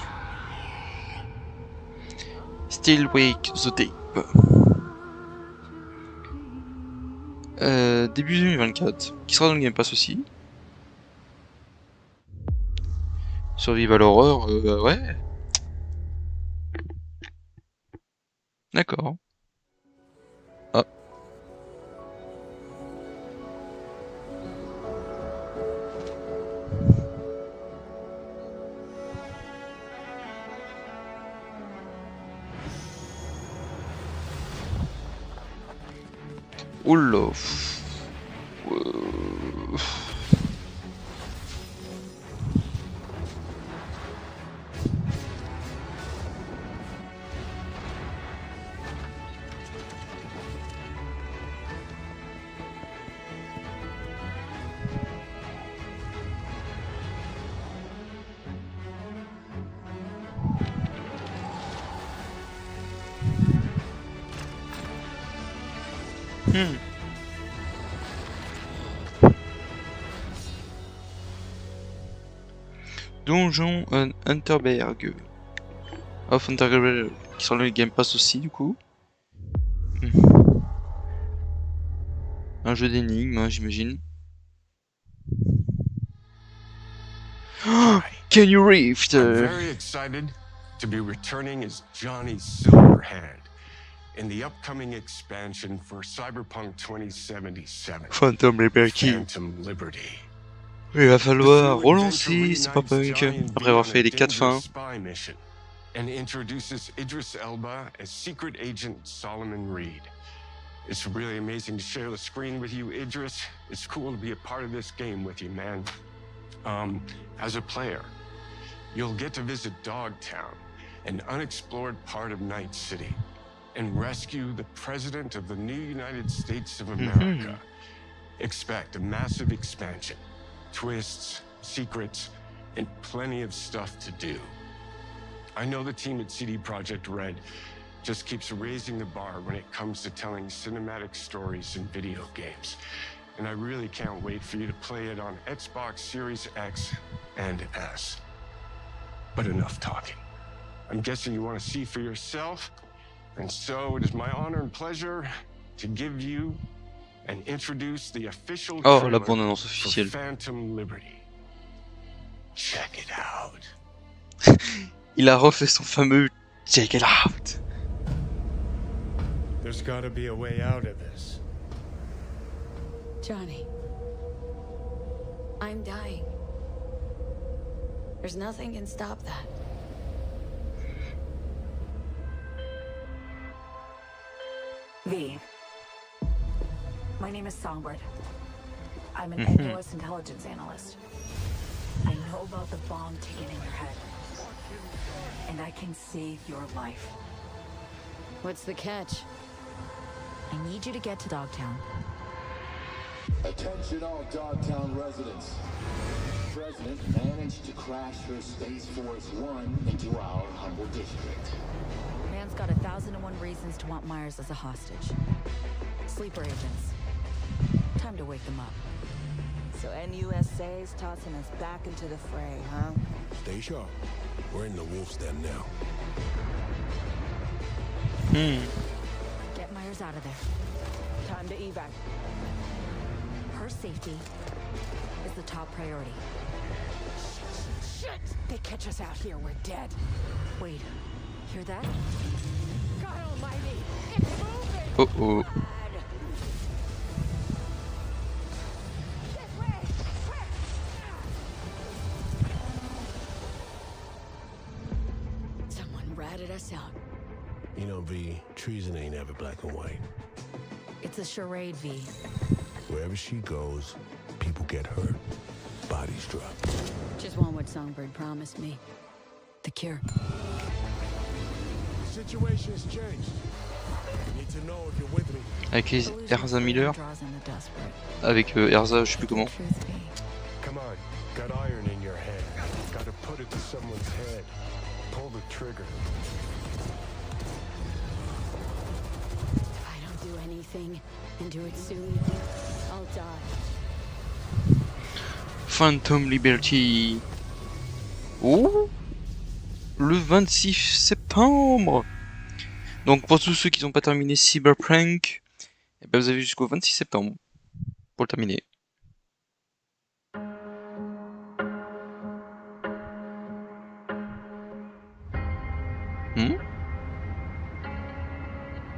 Still Wake the Tape. Début 2024, qui sera dans le Game Pass aussi. Survival Horror, ouais. D'accord. Ah. Oula. Donjon Unterberg. Of Unterberg, qui sera dans le Game Pass aussi du coup. Un jeu d'énigmes, hein, j'imagine. Can you rift? I'm very excited to be returning as Johnny Silverhand in the upcoming expansion for Cyberpunk 2077. Phantom Liberty. Phantom Liberty. Il va falloir relancer Cyberpunk après avoir fait les 4 fins. And introduces Idris Elba as Secret Agent Solomon Reed. It's really amazing to share the screen with you, Idris. It's cool to be a part of this game with you, man. As a player, you'll get to visit Dogtown, an unexplored part of Night City, and rescue the President of the new United States of America. Expect a massive expansion, twists, secrets, and plenty of stuff to do. I know the team at CD Projekt Red just keeps raising the bar when it comes to telling cinematic stories in video games. And I really can't wait for you to play it on Xbox Series X and S. But enough talking. I'm guessing you want to see for yourself. And so it is my honor and pleasure to give you and introduce the official trailer la bande-annonce officielle. for Phantom Liberty. Check it out. Il a refait son fameux Check it out. There's gotta be a way out of this. Johnny, I'm dying. There's nothing can stop that. V. My name is Songbird. I'm an AWS intelligence analyst. I know about the bomb ticking in your head. And I can save your life. What's the catch? I need you to get to Dogtown. Attention all Dogtown residents. The President managed to crash her Space Force One into our humble district. Man's got 1,001 reasons to want Myers as a hostage. Sleeper agents. Time to wake them up. So NUSA's tossing us back into the fray, huh? Stay sharp. We're in the wolf's den now. Get Myers out of there. Time to evac. Her safety is the top priority. Shit! They catch us out here, we're dead. Wait, hear that? God almighty! It's moving! Someone ratted us out. You know, V, treason ain't ever black and white. It's a charade, V. Wherever she goes, people get hurt. Bodies drop. Just want what Songbird promised me. The cure. The situation's changed. You need to know if you're with me. Avec les Erza Miller. Avec Erza, je sais plus comment. Come on, got iron in your head. Gotta put it to someone's head. Pull the trigger. If I don't do anything and do it soon, I'll die. Phantom Liberty. Oh, le 26 septembre. Donc pour tous ceux qui n'ont pas terminé Cyberpunk, eh ben, vous avez jusqu'au 26 septembre pour le terminer.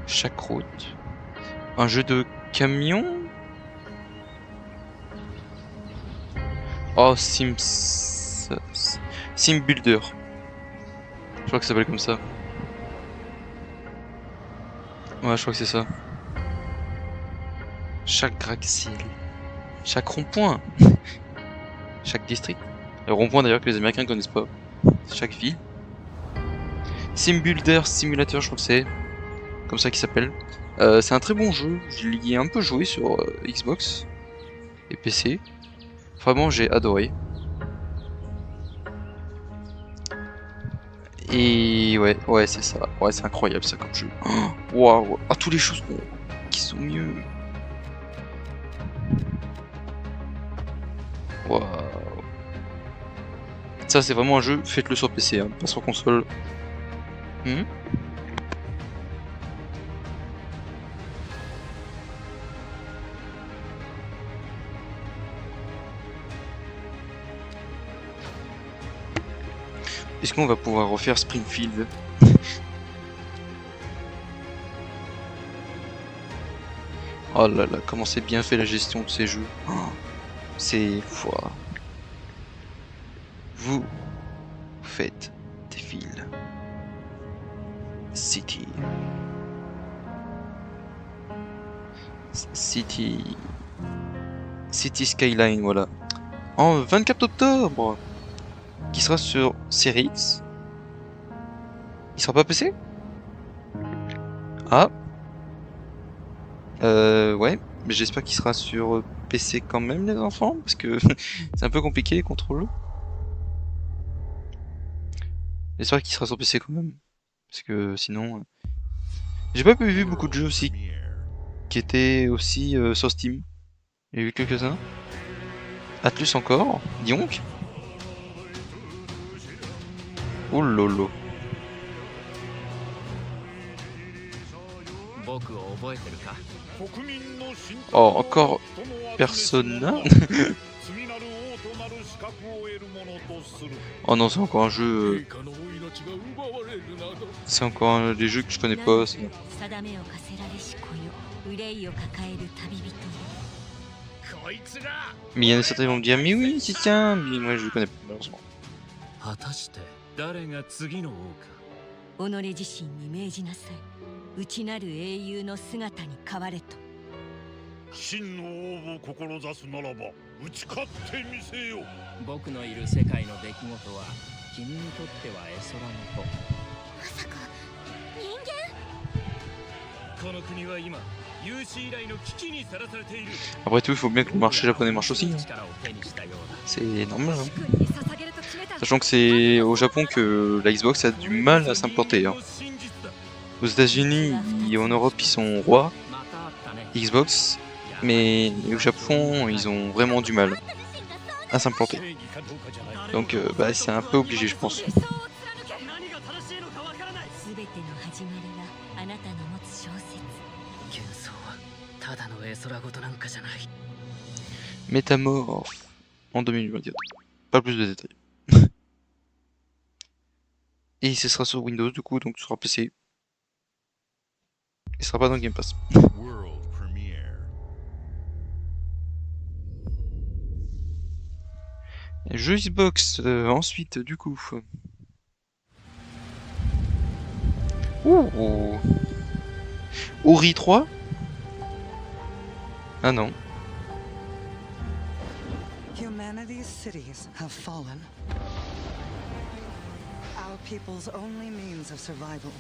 Chaque route. Un jeu de camion. Oh, Sim Builder. Je crois que ça s'appelle comme ça. Ouais, je crois que c'est ça. Chaque gratte-ciel. Chaque rond-point. Chaque district. Le rond-point d'ailleurs que les Américains connaissent pas. Chaque ville. Sim Builder Simulator, je crois que c'est comme ça qu'il s'appelle. C'est un très bon jeu. Je l'y ai un peu joué sur Xbox et PC. Vraiment, j'ai adoré. Et ouais, c'est ça. Ouais, c'est incroyable ça comme jeu. Waouh! Ah, toutes les choses qui sont mieux. Waouh! Ça, c'est vraiment un jeu. Faites-le sur PC, hein, pas sur console. Est-ce qu'on va pouvoir refaire Springfield? Oh là là, comment c'est bien fait la gestion de ces jeux. C'est... Vous faites des villes. City. City Skyline, voilà. En 24 octobre, qui sera sur Series X. Il sera pas PC? Ah. Ouais, mais j'espère qu'il sera sur PC quand même, les enfants, parce que c'est un peu compliqué les contrôles. J'espère qu'il sera sur PC quand même, parce que sinon... J'ai pas vu beaucoup de jeux aussi qui étaient aussi sur Steam. J'ai vu quelques-uns. Atlus encore, dis donc. Oh lolo. Oh, encore Persona. Oh non, c'est encore un jeu... C'est encore des jeux que je connais pas. Mais il y en a certains qui vont me dire, mais oui, c'est tiens, mais moi je le connais pas malheureusement. 真の王を志すならば打ち勝ってみせよ。僕のいる世界の出来事は君にとっては絵空事。まさか人間？この国は今有史以来の危機にさらされている。 Après tout, il faut bien que le marché japonais marche aussi. Hein. C'est normal. Hein. Sachant que c'est au Japon que la Xbox a du mal à s'implanter. Hein. Aux États-Unis et en Europe, ils sont rois Xbox. Mais au Japon, ils ont vraiment du mal à s'implanter. Donc bah, c'est un peu obligé, je pense. Métamorphe en 2024. Pas plus de détails. Et ce sera sur Windows du coup, donc sur PC. Il sera pas dans Game Pass. Jeux Xbox ensuite du coup. Ouh. Ori 3. Ah non. Humanity's cities have fallen. Our people's only means of survival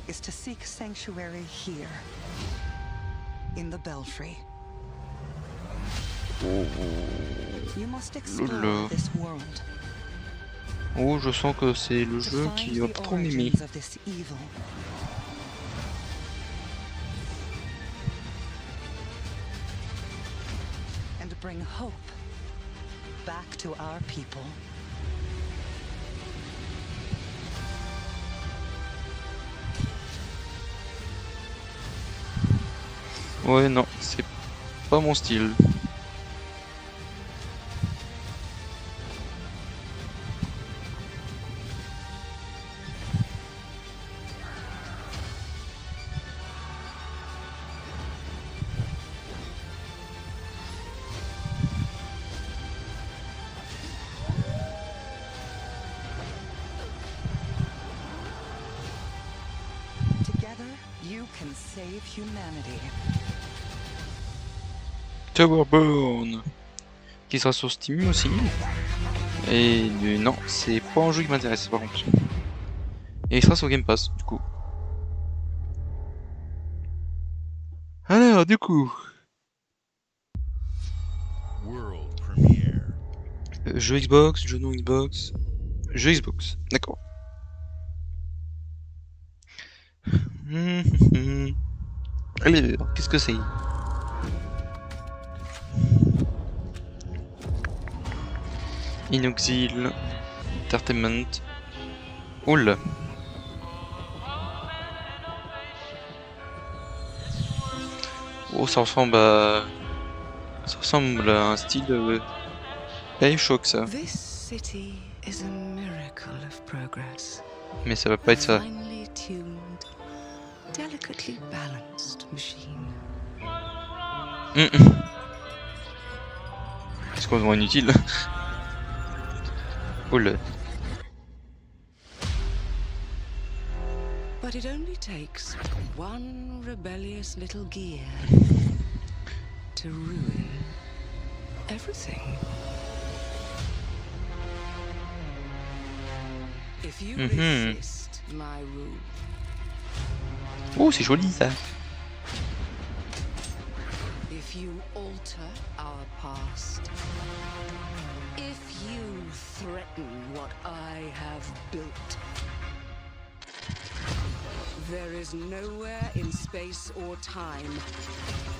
is to seek sanctuary here, in the Belfry. You must explore this world. Oh, je sens que c'est le jeu qui va pas trop m'aimer. And bring hope back to our people. Ouais, non, c'est pas mon style. Towerborn, qui sera sur Steam aussi. Et non, c'est pas un jeu qui m'intéresse par contre. Et il sera sur Game Pass du coup. Alors du coup. World premiere. Jeu Xbox, jeu non Xbox. Jeu Xbox, d'accord. Allez, qu'est-ce que c'est? Inoxil Entertainment. Oula. Oh, ça ressemble à un style Bioshock ça. Mais ça va pas être ça. C'est complètement inutile. Oula. But it only takes one rebellious little gear to ruin everything. If you resist my rule. Oh, c'est joli ça. If you alter our past. If you threaten what I have built. There is nowhere in space or time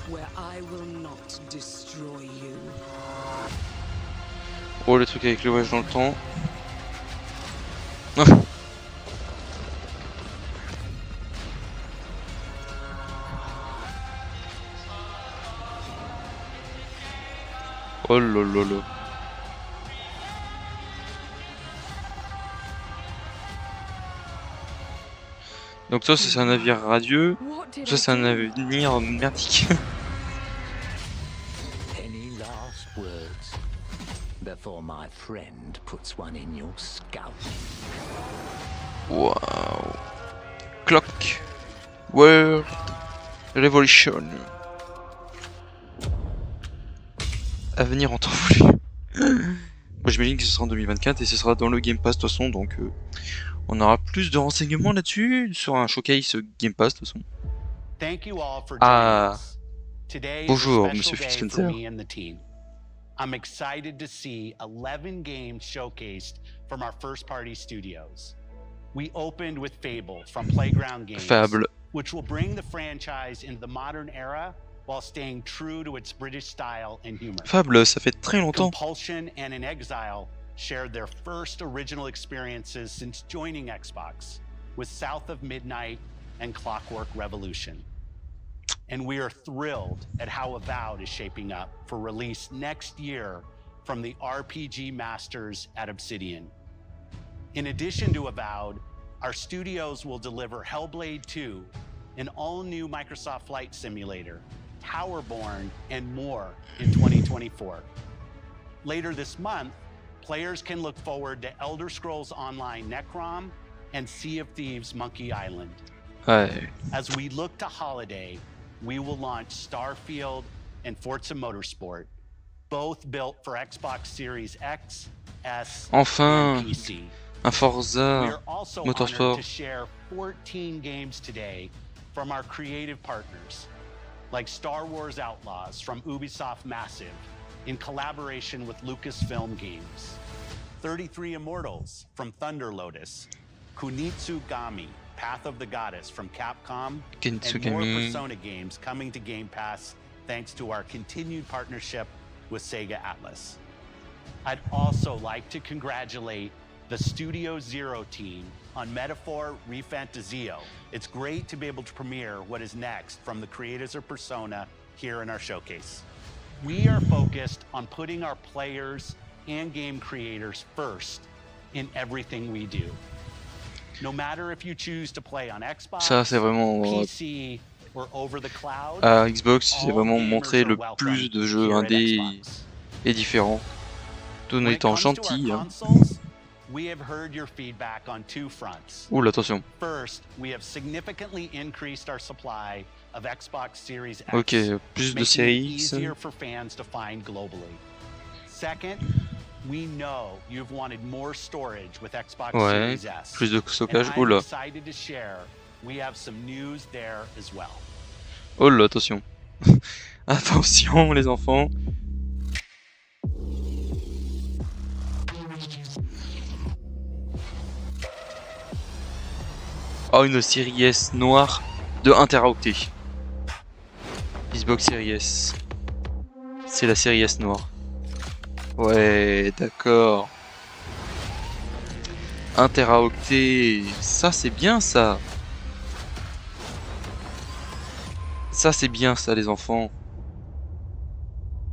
where I will not destroy you. Oh, le truc avec le voyage dans le temps. Oh lololo. Donc ça c'est un navire radieux, ça c'est un navire merdique. Any last words before my friend puts one in your scalp? Wow. Clock. World Revolution. Avenir en temps voulu. Moi j'imagine que ce sera en 2024 et ce sera dans le Game Pass de toute façon, donc on aura plus de renseignements là-dessus sur un showcase Game Pass de toute façon. Ah, bonjour Monsieur Phil Spencer. I'm excited to see 11 games showcased from our first-party studios. We opened with Fable from Playground Games, which will bring the franchise into the modern era while staying true to its British style and humor. Fable, ça fait très longtemps. Compulsion and In Exile shared their first original experiences since joining Xbox with South of Midnight and Clockwork Revolution. And we are thrilled at how Avowed is shaping up for release next year from the RPG masters at Obsidian. In addition to Avowed, our studios will deliver Hellblade 2, an all-new Microsoft Flight Simulator, Towerborn, and more in 2024. Later this month, players can look forward to Elder Scrolls Online Necrom and Sea of Thieves Monkey Island. Ouais. As we look to holiday, we will launch Starfield and Forza Motorsport, both built for Xbox Series X, S, enfin, and PC. Un Forza We are also Motorsport. honored to share 14 games today from our creative partners, like Star Wars Outlaws from Ubisoft Massive in collaboration with Lucasfilm Games, 33 Immortals from Thunder Lotus, Kunitsu Gami, Path of the Goddess from Capcom, and more Persona games coming to Game Pass thanks to our continued partnership with Sega Atlas. I'd also like to congratulate the Studio Zero team on Metaphor Refantasio. It's great to be able to premiere what is next from the creators of Persona here in our showcase. We are focused on putting our players and game creators first in everything we do. No matter if you choose to play on Xbox, Ça, c'est vraiment PC, or over the cloud, à Xbox, c'est all vraiment gamers montrer are le welcome plus de jeux here at indés Xbox. et différents, tout en When it étant comes to our gentil. Hein. consoles, we have heard your feedback on two fronts. Oula, attention. First, we have significantly increased our supply of Xbox Series X, Ok, plus de making it séries X. easier for fans to find globally. Second, we know you've wanted more storage with Xbox Ouais, Series S. plus de stockage. And I'm Oula, excited to share we have some news there as well. oula, attention. Attention les enfants. Oh, une série S noire de 1 Teraoctet. Xbox Series S. C'est la série S noire. Ouais, d'accord. 1 Teraoctet. Ça, c'est bien ça. Ça, c'est bien ça, les enfants.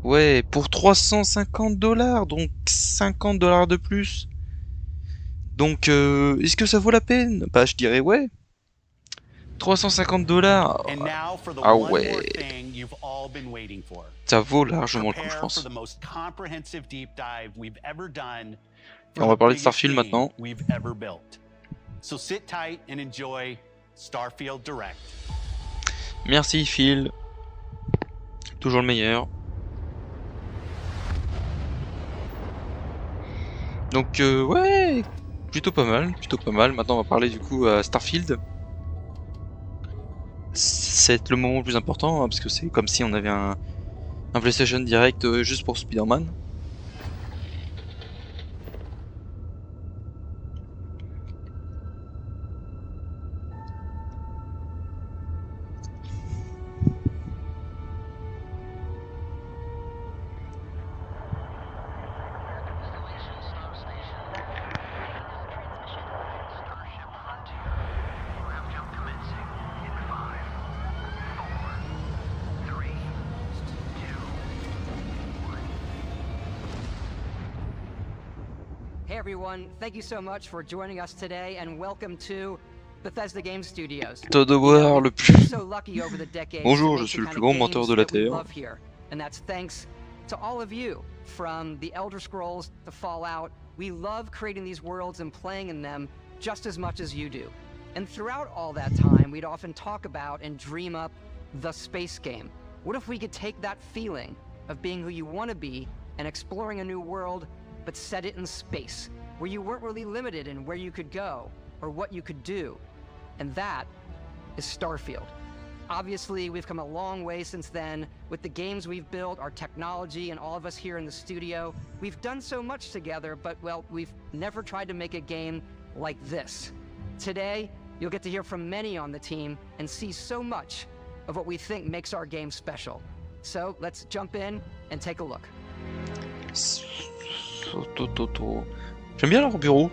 Ouais, pour 350$, donc 50$ de plus. Donc, est-ce que ça vaut la peine? Bah, je dirais ouais. 350$. And now for the Ah one ouais. more thing you've all been waiting for. Ça vaut largement le coup, je Prepare pense. for the most comprehensive deep dive we've ever done. Et on va parler de Starfield maintenant. We've ever built. So sit tight and enjoy Starfield Direct. Merci Phil. Toujours le meilleur. Donc ouais, plutôt pas mal, plutôt pas mal. Maintenant on va parler du coup à Starfield. C'est le moment le plus important hein, parce que c'est comme si on avait un PlayStation Direct juste pour Spider-Man. Hey everyone, thank you so much for joining us today and welcome to Bethesda Game Studios. Devoir le plus. So lucky over the decades Bonjour, to je make suis the le kind plus of grand games menteur de la that we Terre. love here. And that's thanks to all of you, from the Elder Scrolls to Fallout. We love creating these worlds and playing in them just as much as you do. And throughout all that time, we'd often talk about and dream up the space game. What if we could take that feeling of being who you want to be and exploring a new world, but set it in space, where you weren't really limited in where you could go or what you could do? And that is Starfield. Obviously, we've come a long way since then with the games we've built, our technology, and all of us here in the studio. We've done so much together, but, well, we've never tried to make a game like this. Today, you'll get to hear from many on the team and see so much of what we think makes our game special. So, let's jump in and take a look. J'aime bien leur bureau.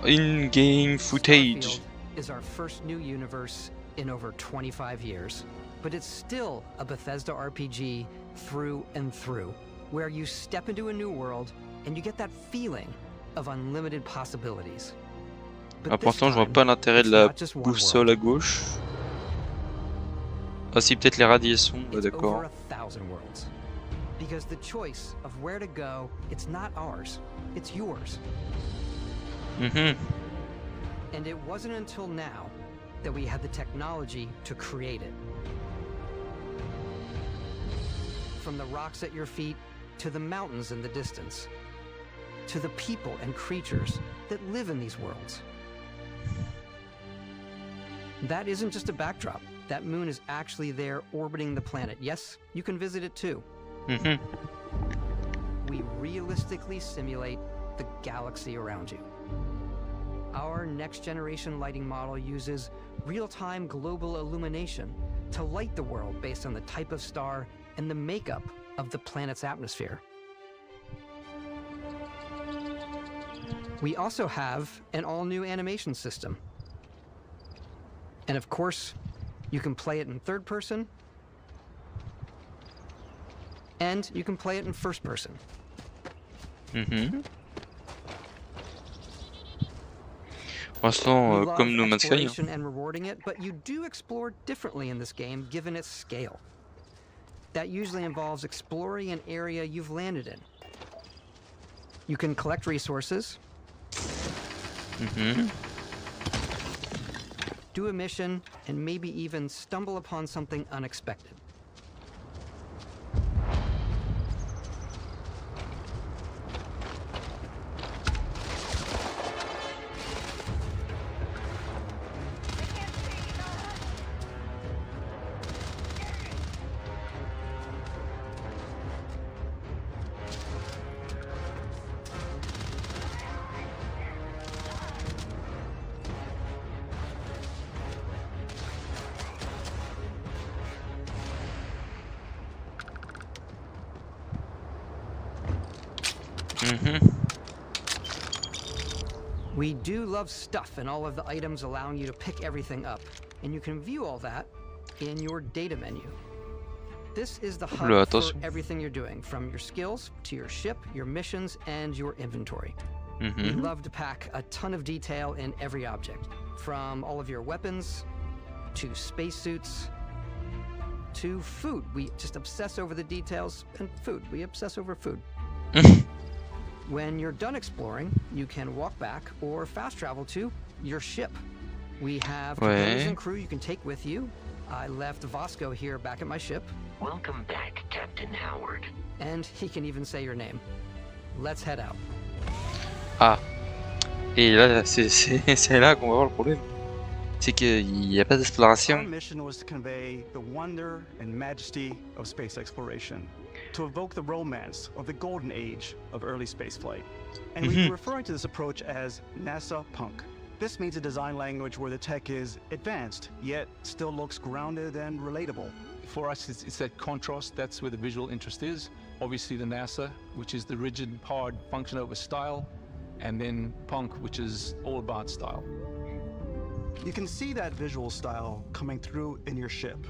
In-game footage. Is our first new universe in over 25 years. But it's still a Bethesda RPG through and through, where you step into a new world and you get that feeling of unlimited possibilities. Ah, pour l'instant, je vois pas l'intérêt de la boussole à gauche. Ah si, peut-être les radiations, ouais, d'accord. Because the choice of where to go, it's not ours, it's yours. And it wasn't until now that we had the technology to create it. From the rocks at your feet, to the mountains in the distance, to the people and creatures that live in these worlds. That isn't just a backdrop. That moon is actually there orbiting the planet. Yes, you can visit it too. We realistically simulate the galaxy around you. Our next-generation lighting model uses real-time global illumination to light the world based on the type of star and the makeup of the planet's atmosphere. We also have an all-new animation system. And of course, you can play it in third person, and you can play it in first person. L'instant, comme No Man's Sky. Exploration and rewarding it, but you do explore differently in this game given its scale. That usually involves exploring an area you've landed in. You can collect resources, do a mission, and maybe even stumble upon something unexpected. We do love stuff and all of the items allowing you to pick everything up, and you can view all that in your data menu. This is the hub for everything you're doing, from your skills to your ship, your missions, and your inventory. We love to pack a ton of detail in every object, from all of your weapons to spacesuits to food. We just obsess over the details, and food. We obsess over food. When you're done exploring, you can walk back or fast travel to your ship. We have companions and crew you can take with you. I left Vasco here back at my ship. Welcome back, Captain Howard. And he can even say your name. Let's head out. Ah. Et là, c'est là qu'on va voir le problème. C'est qu'il n'y a pas d'exploration. Our mission was to convey the wonder and majesty of space exploration, to evoke the romance of the golden age of early spaceflight. And we've been referring to this approach as NASA Punk. This means a design language where the tech is advanced, yet still looks grounded and relatable. For us, it's that contrast. That's where the visual interest is. Obviously the NASA, which is the rigid, hard function over style, and then Punk, which is all about style. You can see that visual style coming through in your ship.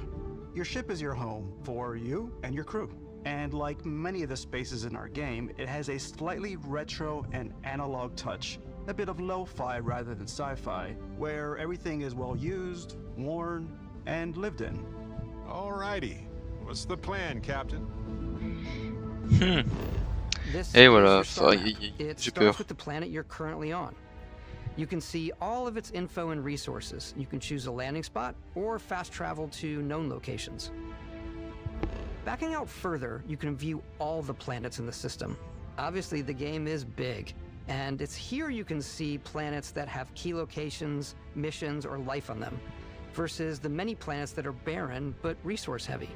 Your ship is your home for you and your crew. And like many of the spaces in our game, it has a slightly retro and analog touch, a bit of lo-fi rather than sci-fi, where everything is well used, worn, and lived in. Alrighty, what's the plan, Captain? Et voilà, it j'ai starts peur. with the planet you're currently on. You can see all of its info and resources. You can choose a landing spot or fast travel to known locations. Backing out further, you can view all the planets in the system. Obviously, the game is big, and it's here you can see planets that have key locations, missions, or life on them, versus the many planets that are barren but resource-heavy.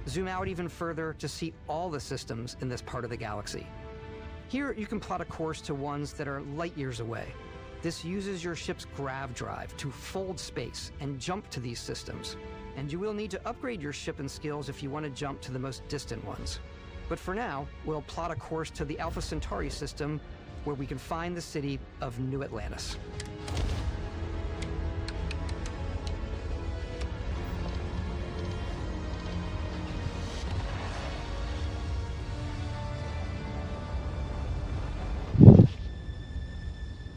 Zoom out even further to see all the systems in this part of the galaxy. Here, you can plot a course to ones that are light years away. This uses your ship's grav drive to fold space and jump to these systems. And you will need to upgrade your ship and skills if you want to jump to the most distant ones. But for now, we'll plot a course to the Alpha Centauri system, where we can find the city of New Atlantis.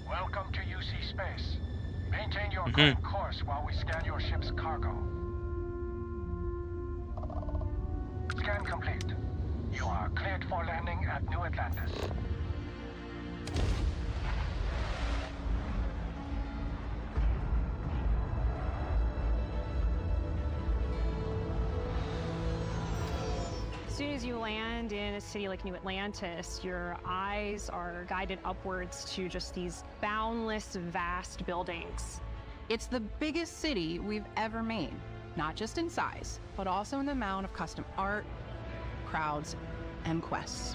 Welcome to UC Space. Maintain your current course while we scan your ship's cargo. Scan complete. You are cleared for landing at New Atlantis. As soon as you land in a city like New Atlantis, your eyes are guided upwards to just these boundless, vast buildings. It's the biggest city we've ever made, not just in size, but also in the amount of custom art, crowds, and quests.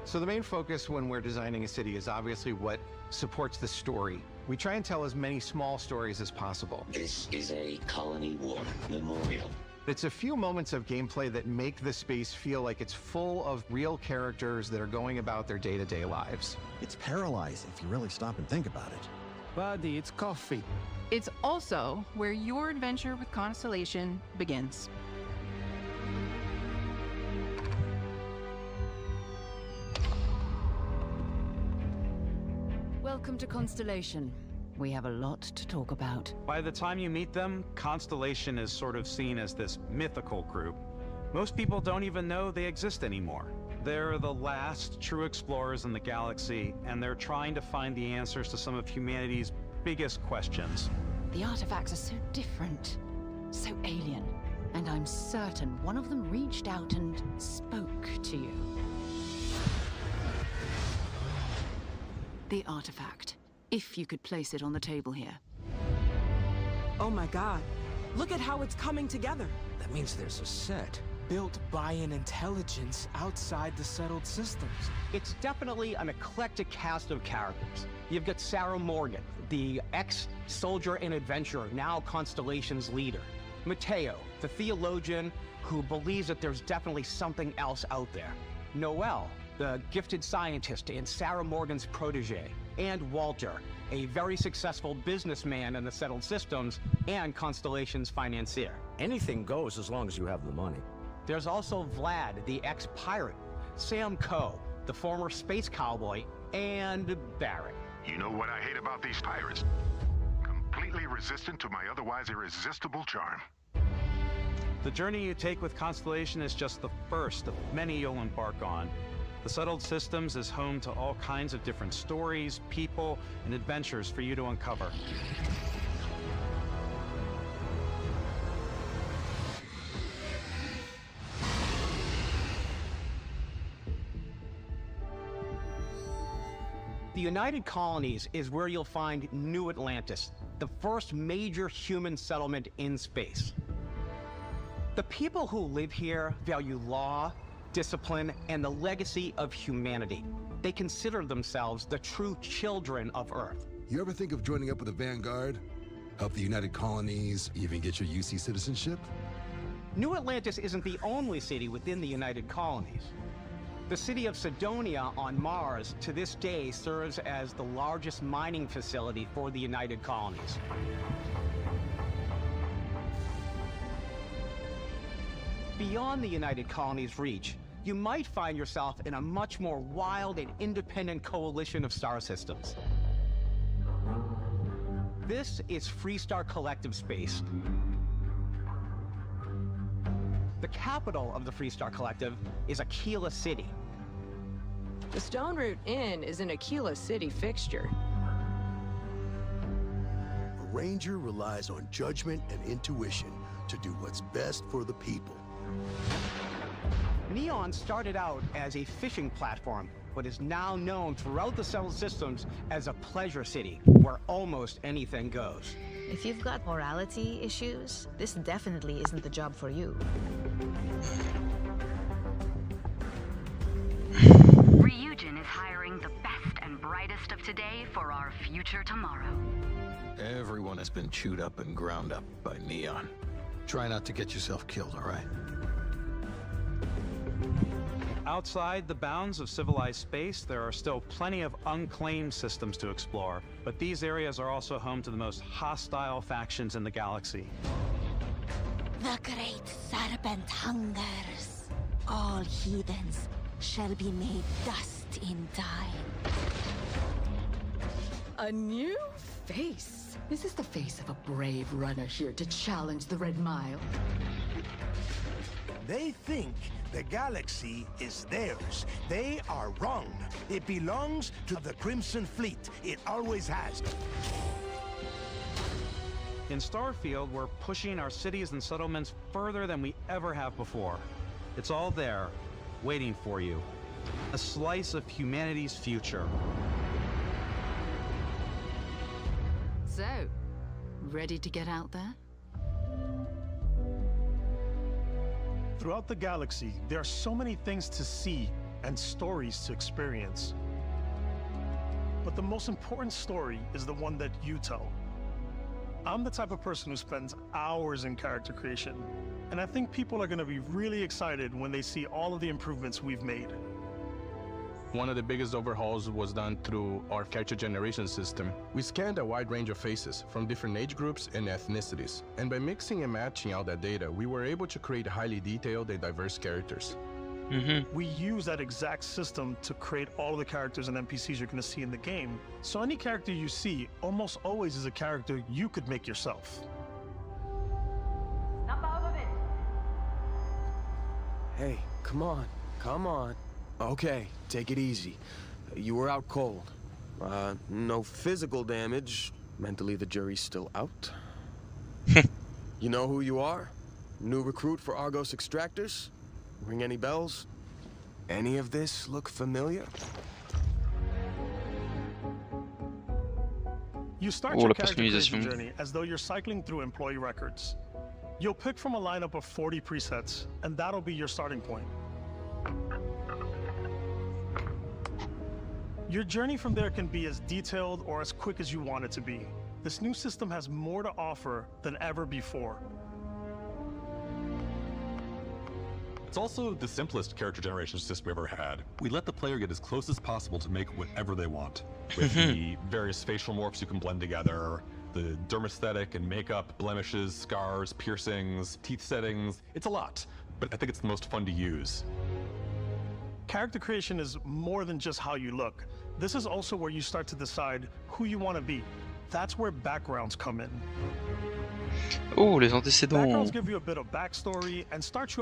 So the main focus when we're designing a city is obviously what supports the story. We try and tell as many small stories as possible. This is a colony war memorial. It's a few moments of gameplay that make the space feel like it's full of real characters that are going about their day-to-day lives. It's paralyzing if you really stop and think about it. Buddy, it's coffee. It's also where your adventure with Constellation begins. Welcome to Constellation. We have a lot to talk about. By the time you meet them, Constellation is sort of seen as this mythical group. Most people don't even know they exist anymore. They're the last true explorers in the galaxy, and they're trying to find the answers to some of humanity's biggest questions. The artifacts are so different, so alien, and I'm certain one of them reached out and spoke to you. The artifact. If you could place it on the table here. Oh my god. Look at how it's coming together. That means there's a set built by an intelligence outside the settled systems. It's definitely an eclectic cast of characters. You've got Sarah Morgan, the ex-soldier and adventurer, now Constellation's leader. Mateo, the theologian who believes that there's definitely something else out there. Noel, the gifted scientist and Sarah Morgan's protege. And Walter, a very successful businessman in the settled systems and Constellation's financier. Anything goes as long as you have the money. There's also Vlad, the ex-pirate, Sam Coe, the former space cowboy, and Barrett. You know what I hate about these pirates? Completely resistant to my otherwise irresistible charm. The journey you take with Constellation is just the first of many you'll embark on. The Settled Systems is home to all kinds of different stories, people, and adventures for you to uncover. The United Colonies is where you'll find New Atlantis, the first major human settlement in space. The people who live here value law, discipline, and the legacy of humanity. They consider themselves the true children of Earth. You ever think of joining up with the Vanguard? Help the United Colonies, even get your UC citizenship? New Atlantis isn't the only city within the United Colonies. The city of Sidonia on Mars to this day serves as the largest mining facility for the United Colonies. Beyond the United Colonies' reach, you might find yourself in a much more wild and independent coalition of star systems. This is Freestar Collective Space. The capital of the Freestar Collective is Aquila City. The Stone Root Inn is an Aquila City fixture. A ranger relies on judgment and intuition to do what's best for the people. Neon started out as a fishing platform, but is now known throughout the settled systems as a pleasure city, where almost anything goes. If you've got morality issues, this definitely isn't the job for you. Ryujin is hiring the best and brightest of today for our future tomorrow. Everyone has been chewed up and ground up by Neon. Try not to get yourself killed, all right? Outside the bounds of civilized space, there are still plenty of unclaimed systems to explore, but these areas are also home to the most hostile factions in the galaxy. The great serpent hungers. All heathens shall be made dust in time. A new face. Is this the face of a brave runner here to challenge the Red Mile? They think the galaxy is theirs. They are wrong. It belongs to the Crimson Fleet. It always has. In Starfield, we're pushing our cities and settlements further than we ever have before. It's all there, waiting for you. A slice of humanity's future. So, ready to get out there? Throughout the galaxy, there are so many things to see and stories to experience. But the most important story is the one that you tell. I'm the type of person who spends hours in character creation, and I think people are going to be really excited when they see all of the improvements we've made. One of the biggest overhauls was done through our character generation system. We scanned a wide range of faces from different age groups and ethnicities, and by mixing and matching all that data, we were able to create highly detailed and diverse characters. We use that exact system to create all of the characters and NPCs you're going to see in the game. So any character you see almost always is a character you could make yourself. Hey, come on, come on. Okay, take it easy. You were out cold. No physical damage. Mentally, the jury's still out. You know who you are? New recruit for Argos Extractors? Ring any bells? Any of this look familiar? You start your character creation journey as though you're cycling through employee records. You'll pick from a lineup of 40 presets, and that'll be your starting point. Your journey from there can be as detailed or as quick as you want it to be. This new system has more to offer than ever before. It's also the simplest character generation system we ever had. We let the player get as close as possible to make whatever they want. With the various facial morphs you can blend together, the dermesthetic and makeup, blemishes, scars, piercings, teeth settings. It's a lot, but I think it's the most fun to use. Character creation is more than just how you look. This is also where you start to decide who you want to be. That's where backgrounds come in. Oh, les antécédents.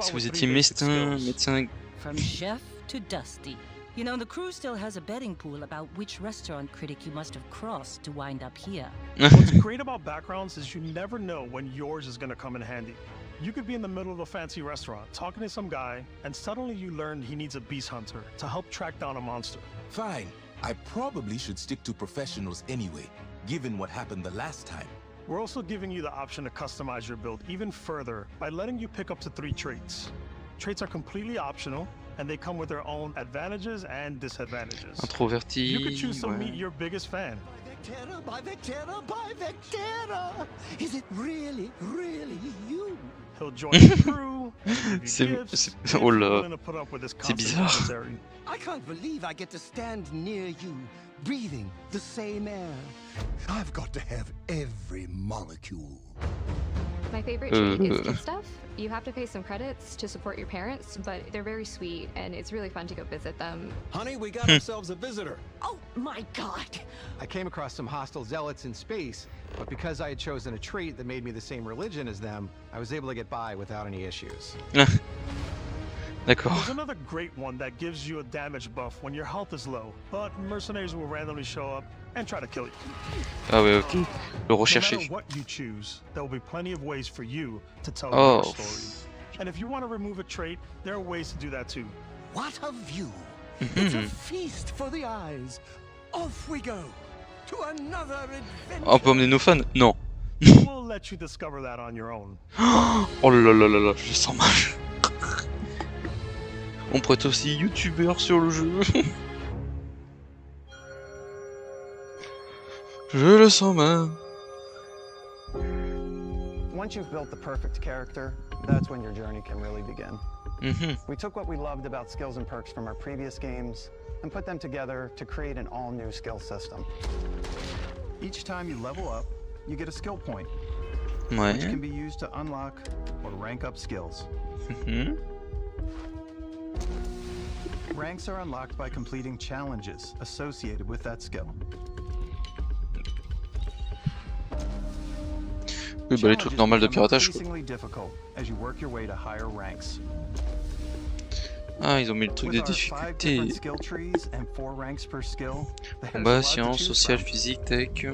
Si vous étiez médecin... From chef to dusty. You know, the crew still has a betting pool about which restaurant critic you must have crossed to wind up here. What's great about backgrounds is you never know when yours is going to come in handy. You could be in the middle of a fancy restaurant talking to some guy, and suddenly you learn he needs a beast hunter to help track down a monster. Fine. I probably should stick to professionals anyway, given what happened the last time. We're also giving you the option to customize your build even further by letting you pick up to 3 traits. Traits are completely optional, and they come with their own advantages and disadvantages. Introverti, you could choose to meet your biggest fan. By Vectera! Is it really you? He'll join the crew. Oh là, c'est bizarre. I can't believe I get to stand near you, breathing the same air. I've got to have every molecule. My favorite trait is kid stuff. You have to pay some credits to support your parents, but they're very sweet, and it's really fun to go visit them. Honey, we got ourselves a visitor. Oh my god! I came across some hostile zealots in space, but because I had chosen a trait that made me the same religion as them, I was able to get by without any issues. D'accord. There's another great one that gives you a damage buff when your health is low, but mercenaries will randomly show up and try to kill you. Ah ouais, ok. Le rechercher. No matter what you choose, there will be plenty of ways for you to tell your story. And if you want to remove a trait, there are ways to do that too. What a view! It's a feast for the eyes. Off we go to another adventure. On peut emmener nos fans? Non. We'll let you discover that on your own. Oh là là là là, je le sens mal. On pourrait être aussi youtubeur sur le jeu. Je le sens mal. Once you've built the perfect character, that's when your journey can really begin. We took what we loved about skills and perks from our previous games and put them together to create an all-new skill system. Each time you level up, you get a skill point, which can be used to unlock or rank up skills. Ranks are unlocked by completing challenges associated with that skill. Oui, bah les trucs normaux de piratage quoi. Ah, ils ont mis le truc des difficultés. Combat, science, social, physique, tech.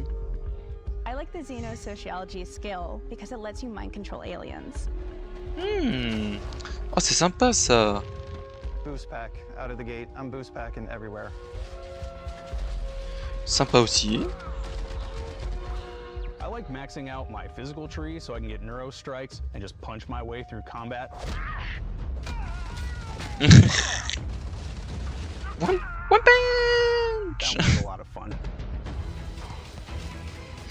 I like the Xenosociology skill because it lets you mind control aliens. Oh, c'est sympa ça. Boost pack out of the gate. I'm boost packing everywhere. Sympa aussi. I like maxing out my physical tree so I can get neuro strikes and just punch my way through combat. One punch! That was a lot of fun.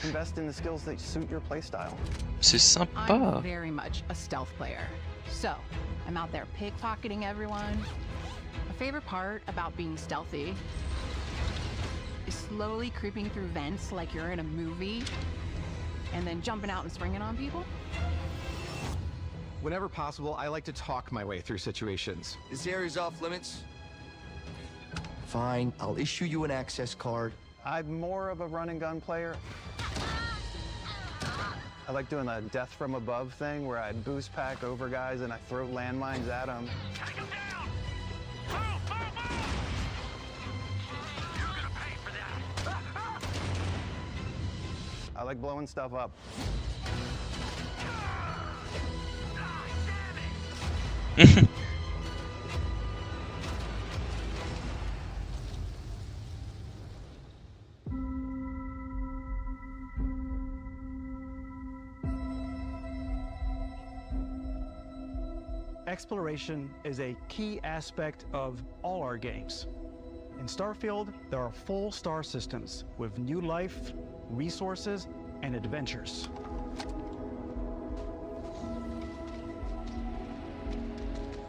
Invest in the skills that suit your playstyle. C'est sympa. I'm very much a stealth player. So, I'm out there pickpocketing everyone. My favorite part about being stealthy is slowly creeping through vents like you're in a movie, and then jumping out and springing on people. Whenever possible, I like to talk my way through situations. This area's off limits. Fine, I'll issue you an access card. I'm more of a run and gun player. I like doing the death from above thing where I boost pack over guys and I throw landmines at them. I like blowing stuff up. Exploration is a key aspect of all our games. In Starfield, there are full star systems with new life, resources, and adventures.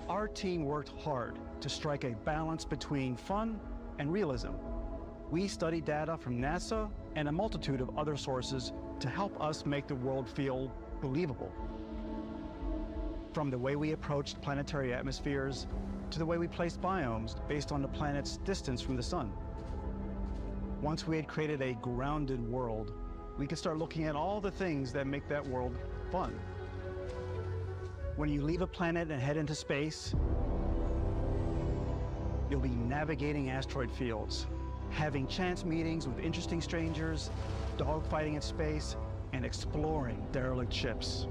Our team worked hard to strike a balance between fun and realism. We studied data from NASA and a multitude of other sources to help us make the world feel believable. From the way we approached planetary atmospheres to the way we placed biomes based on the planet's distance from the sun. Once we had created a grounded world, we could start looking at all the things that make that world fun. When you leave a planet and head into space, you'll be navigating asteroid fields, having chance meetings with interesting strangers, dogfighting in space, and exploring derelict ships.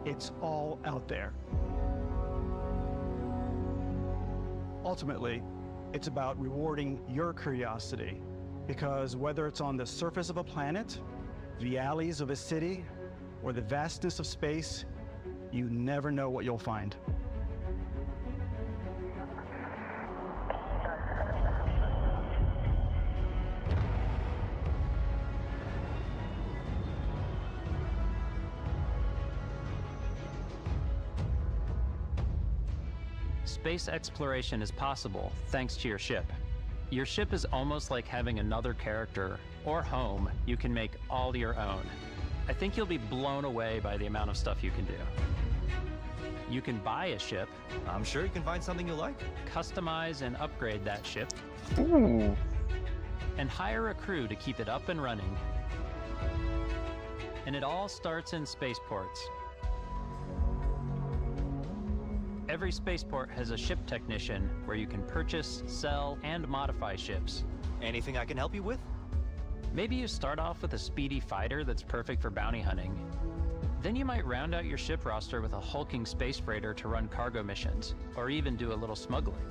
It's all out there. Ultimately, it's about rewarding your curiosity, because whether it's on the surface of a planet, the alleys of a city, or the vastness of space, you never know what you'll find. Space exploration is possible thanks to your ship. Your ship is almost like having another character or home you can make all your own. I think you'll be blown away by the amount of stuff you can do. You can buy a ship. I'm sure you can find something you like. Customize and upgrade that ship. Ooh. And hire a crew to keep it up and running. And it all starts in spaceports. Every spaceport has a ship technician where you can purchase, sell, and modify ships. Anything I can help you with? Maybe you start off with a speedy fighter that's perfect for bounty hunting. Then you might round out your ship roster with a hulking space freighter to run cargo missions, or even do a little smuggling.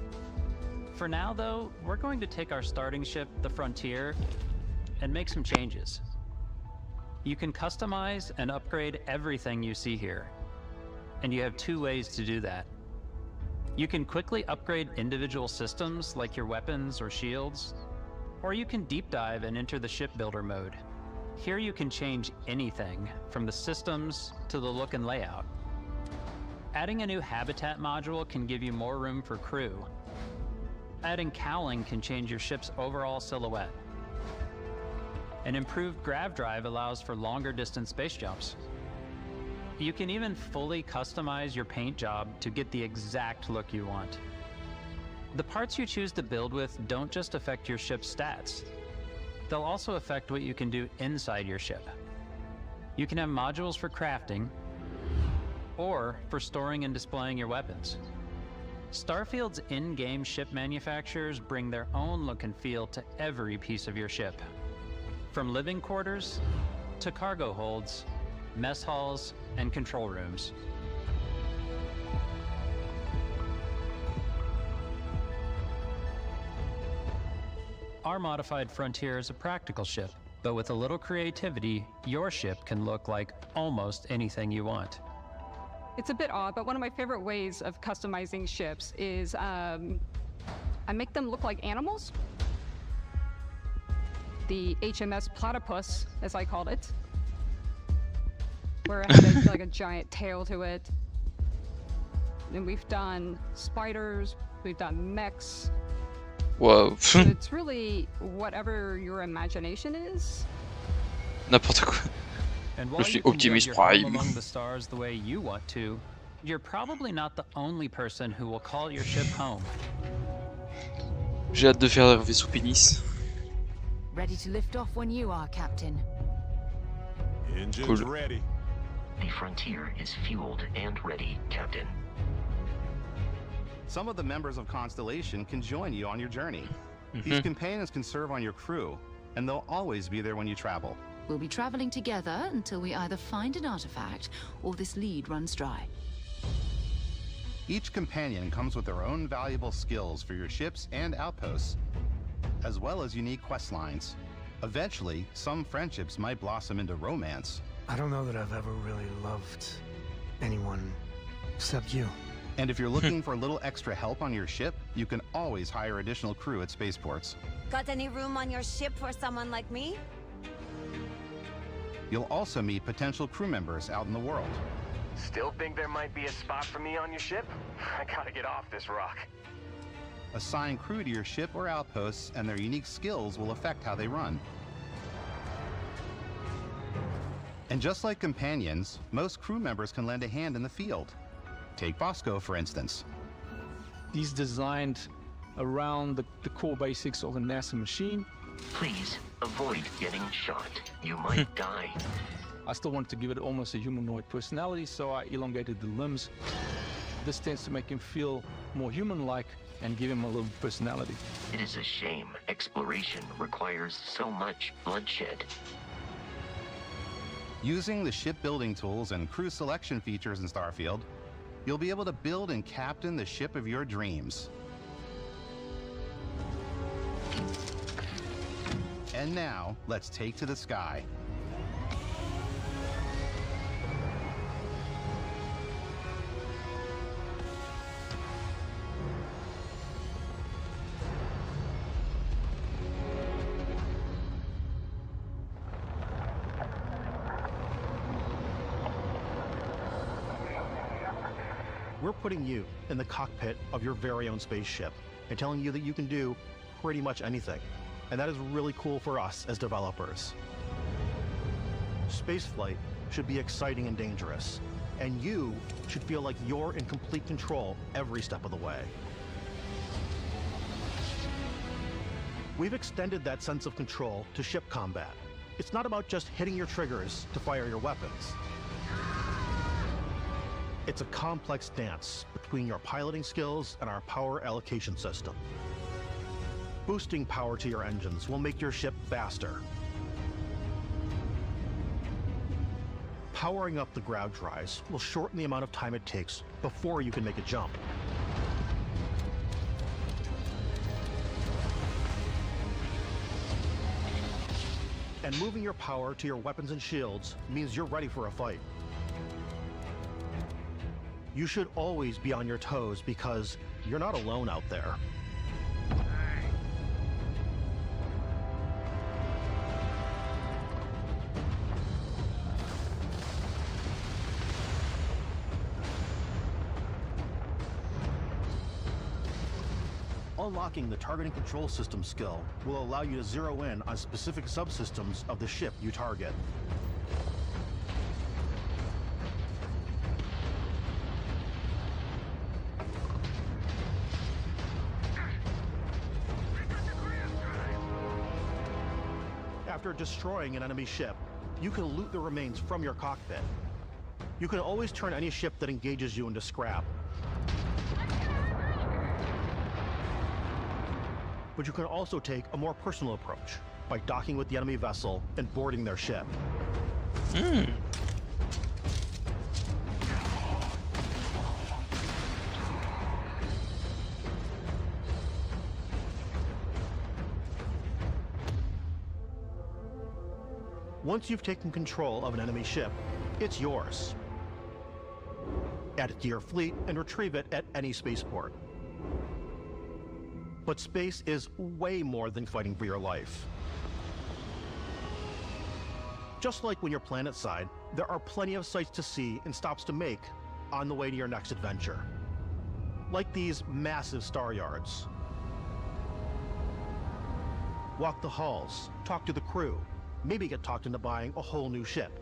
For now, though, we're going to take our starting ship, the Frontier, and make some changes. You can customize and upgrade everything you see here, and you have two ways to do that. You can quickly upgrade individual systems like your weapons or shields, or you can deep dive and enter the shipbuilder mode. Here you can change anything from the systems to the look and layout. Adding a new habitat module can give you more room for crew. Adding cowling can change your ship's overall silhouette. An improved grav drive allows for longer distance space jumps. You can even fully customize your paint job to get the exact look you want. The parts you choose to build with don't just affect your ship's stats. They'll also affect what you can do inside your ship. You can have modules for crafting or for storing and displaying your weapons. Starfield's in-game ship manufacturers bring their own look and feel to every piece of your ship. From living quarters to cargo holds, mess halls, and control rooms. Our modified Frontier is a practical ship, but with a little creativity, your ship can look like almost anything you want. It's a bit odd, but one of my favorite ways of customizing ships is I I make them look like animals. The HMS Platypus, as I called it, where it had like a giant tail to it. And we've done spiders, we've done mechs. Wow. So it's really whatever your imagination is. N'importe quoi. And Je while suis you can Optimus build your home Prime. among the stars the way you want to, you're probably not the only person who will call your ship home. J'ai hâte de faire un vaisseau pénis. Ready to lift off when you are, Captain. Engines Cool. ready. The Frontier is fueled and ready, Captain. Some of the members of Constellation can join you on your journey. These companions can serve on your crew, and they'll always be there when you travel. We'll be traveling together until we either find an artifact or this lead runs dry. Each companion comes with their own valuable skills for your ships and outposts, as well as unique quest lines. Eventually, some friendships might blossom into romance. I don't know that I've ever really loved anyone except you. And if you're looking for a little extra help on your ship, you can always hire additional crew at spaceports. Got any room on your ship for someone like me? You'll also meet potential crew members out in the world. Still think there might be a spot for me on your ship? I gotta get off this rock. Assign crew to your ship or outposts, and their unique skills will affect how they run. And just like companions, most crew members can lend a hand in the field. Take Bosco, for instance. He's designed around the core basics of a NASA machine. Please avoid getting shot. You might die. I still wanted to give it almost a humanoid personality, so I elongated the limbs. This tends to make him feel more human-like and give him a little personality. It is a shame exploration requires so much bloodshed. Using the shipbuilding tools and crew selection features in Starfield, you'll be able to build and captain the ship of your dreams. And now, let's take to the sky. We're putting you in the cockpit of your very own spaceship and telling you that you can do pretty much anything. And that is really cool for us as developers. Spaceflight should be exciting and dangerous, and you should feel like you're in complete control every step of the way. We've extended that sense of control to ship combat. It's not about just hitting your triggers to fire your weapons. It's a complex dance between your piloting skills and our power allocation system. Boosting power to your engines will make your ship faster. Powering up the ground drives will shorten the amount of time it takes before you can make a jump. And moving your power to your weapons and shields means you're ready for a fight. You should always be on your toes because you're not alone out there. Unlocking the targeting control system skill will allow you to zero in on specific subsystems of the ship you target. After destroying an enemy ship, you can loot the remains from your cockpit. You can always turn any ship that engages you into scrap. But you can also take a more personal approach by docking with the enemy vessel and boarding their ship. Once you've taken control of an enemy ship, it's yours. Add it to your fleet and retrieve it at any spaceport. But space is way more than fighting for your life. Just like when you're planetside, there are plenty of sights to see and stops to make on the way to your next adventure. Like these massive star yards. Walk the halls, talk to the crew, maybe get talked into buying a whole new ship.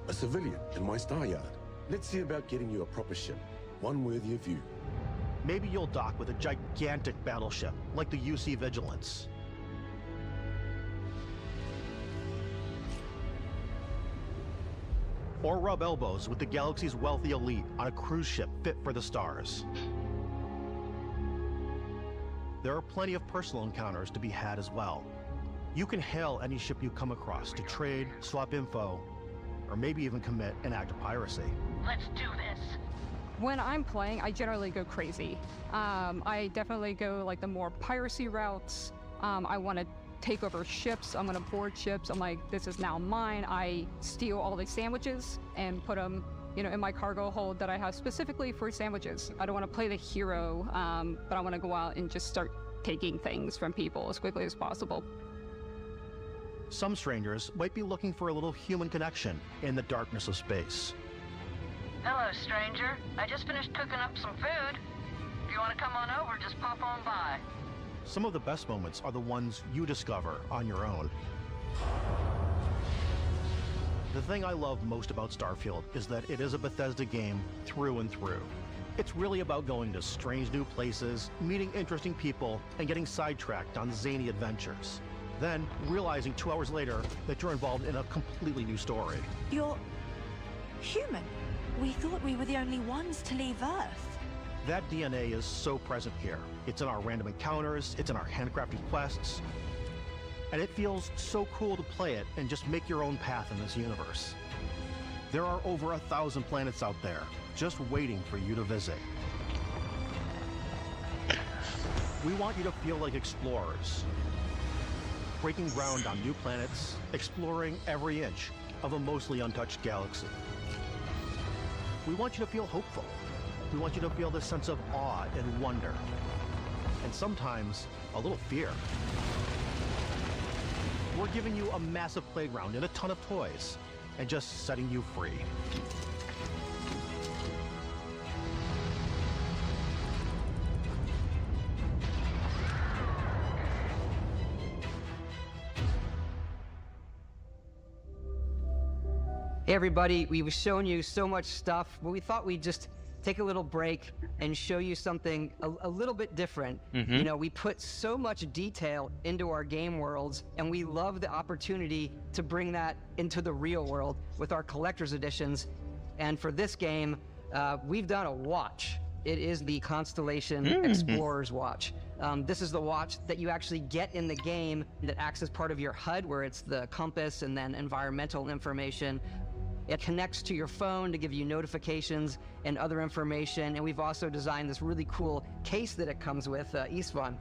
A civilian in my star yard. Let's see about getting you a proper ship, one worthy of you. Maybe you'll dock with a gigantic battleship, like the UC Vigilance. Or rub elbows with the galaxy's wealthy elite on a cruise ship fit for the stars. There are plenty of personal encounters to be had as well. You can hail any ship you come across to trade, swap info, or maybe even commit an act of piracy. Let's do this. When I'm playing, I generally go crazy. I definitely go like the more piracy routes. I want to take over ships. I'm going to board ships. I'm like, this is now mine. I steal all the sandwiches and put them, in my cargo hold that I have specifically for sandwiches. I don't want to play the hero, but I want to go out and just start taking things from people as quickly as possible. Some strangers might be looking for a little human connection in the darkness of space. Hello, stranger. I just finished cooking up some food. If you want to come on over, just pop on by. Some of the best moments are the ones you discover on your own. The thing I love most about Starfield is that it is a Bethesda game through and through. It's really about going to strange new places, meeting interesting people, and getting sidetracked on zany adventures. Then, realizing 2 hours later that you're involved in a completely new story. You're human. We thought we were the only ones to leave Earth. That DNA is so present here. It's in our random encounters, it's in our handcrafted quests, and it feels so cool to play it and just make your own path in this universe. There are over 1,000 planets out there, just waiting for you to visit. We want you to feel like explorers, breaking ground on new planets, exploring every inch of a mostly untouched galaxy. We want you to feel hopeful. We want you to feel this sense of awe and wonder, and sometimes a little fear. We're giving you a massive playground and a ton of toys, and just setting you free. Hey everybody, we've shown you so much stuff, but we thought we'd just take a little break and show you something a little bit different. We put so much detail into our game worlds, and we love the opportunity to bring that into the real world with our collector's editions. And for this game, we've done a watch. It is the Constellation Explorer's Watch. This is the watch that you actually get in the game that acts as part of your HUD, where it's the compass and then environmental information. It connects to your phone to give you notifications and other information, and we've also designed this really cool case that it comes with, Istvan.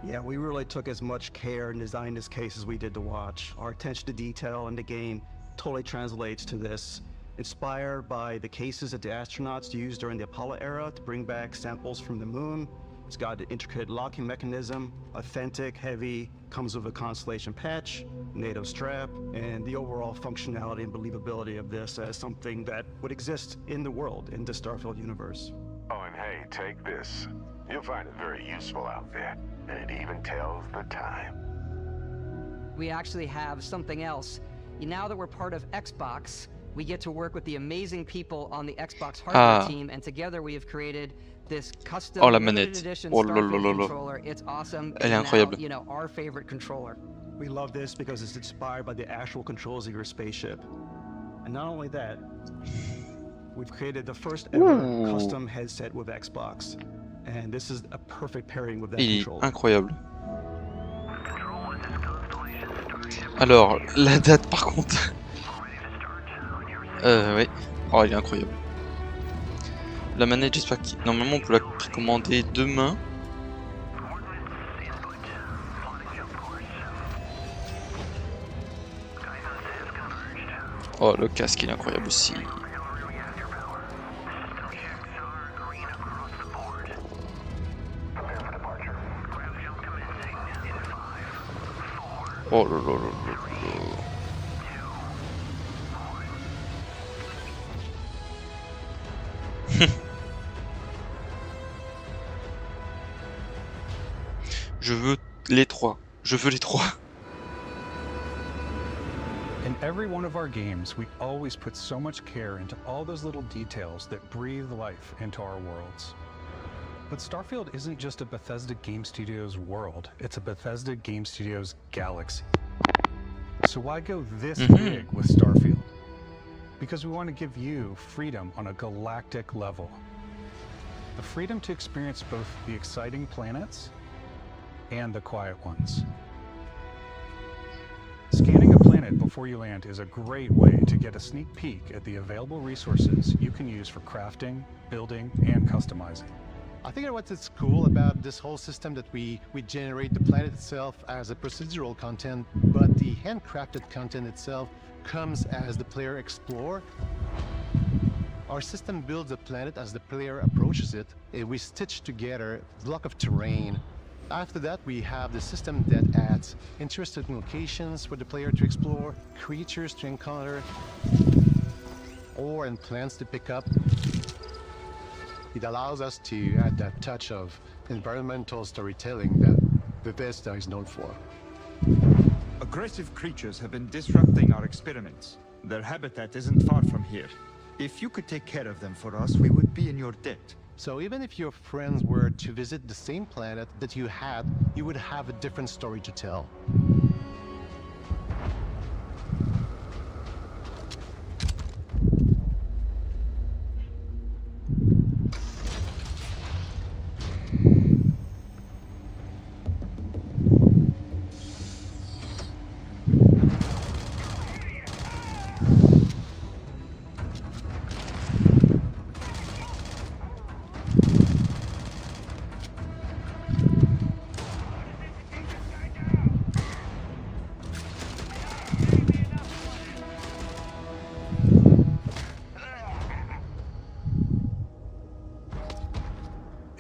Yeah, we really took as much care in designing this case as we did the watch. Our attention to detail in the game totally translates to this. Inspired by the cases that the astronauts used during the Apollo era to bring back samples from the moon. It's got an intricate locking mechanism, authentic, heavy, comes with a Constellation patch, NATO strap, and the overall functionality and believability of this as something that would exist in the world, in the Starfield universe. Oh, and hey, take this. You'll find it very useful out there, and it even tells the time. We actually have something else. Now that we're part of Xbox, we get to work with the amazing people on the Xbox hardware team, and together we have created this custom limited edition Starfield controller. It's awesome. Elle est incroyable. Now, our favorite controller. We love this because it's inspired by the actual controls of your spaceship. And not only that, we've created the first ever custom headset with Xbox. And this is a perfect pairing with that controller. Incroyable. Alors, la date par contre. Oui. Oh, il est incroyable. La manette, j'espère que normalement on peut la précommander demain. Oh, le casque il est incroyable aussi. Oh là là là là là. Je veux les trois. Je veux les trois. In every one of our games, we always put so much care into all those little details that breathe life into our worlds. But Starfield isn't just a Bethesda Game Studios world, it's a Bethesda Game Studios galaxy. So why go this big with Starfield? Because we want to give you freedom on a galactic level. The freedom to experience both the exciting planets and the quiet ones. Scanning a planet before you land is a great way to get a sneak peek at the available resources you can use for crafting, building, and customizing. I think what's cool about this whole system that we generate the planet itself as a procedural content, but the handcrafted content itself comes as the player explore. Our system builds the planet as the player approaches it. We stitch together a block of terrain. After that, we have the system that adds interesting locations for the player to explore, creatures to encounter, ore and plants to pick up. It allows us to add that touch of environmental storytelling that Bethesda is known for. Aggressive creatures have been disrupting our experiments. Their habitat isn't far from here. If you could take care of them for us, we would be in your debt. So even if your friends were to visit the same planet that you had, you would have a different story to tell.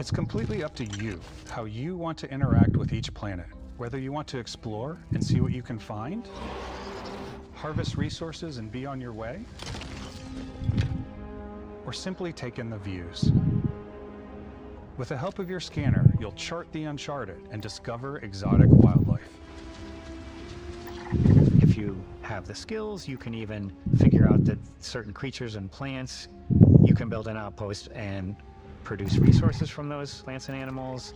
It's completely up to you how you want to interact with each planet. Whether you want to explore and see what you can find, harvest resources and be on your way, or simply take in the views. With the help of your scanner, you'll chart the uncharted and discover exotic wildlife. If you have the skills, you can even figure out that certain creatures and plants, you can build an outpost and produce resources from those plants and animals.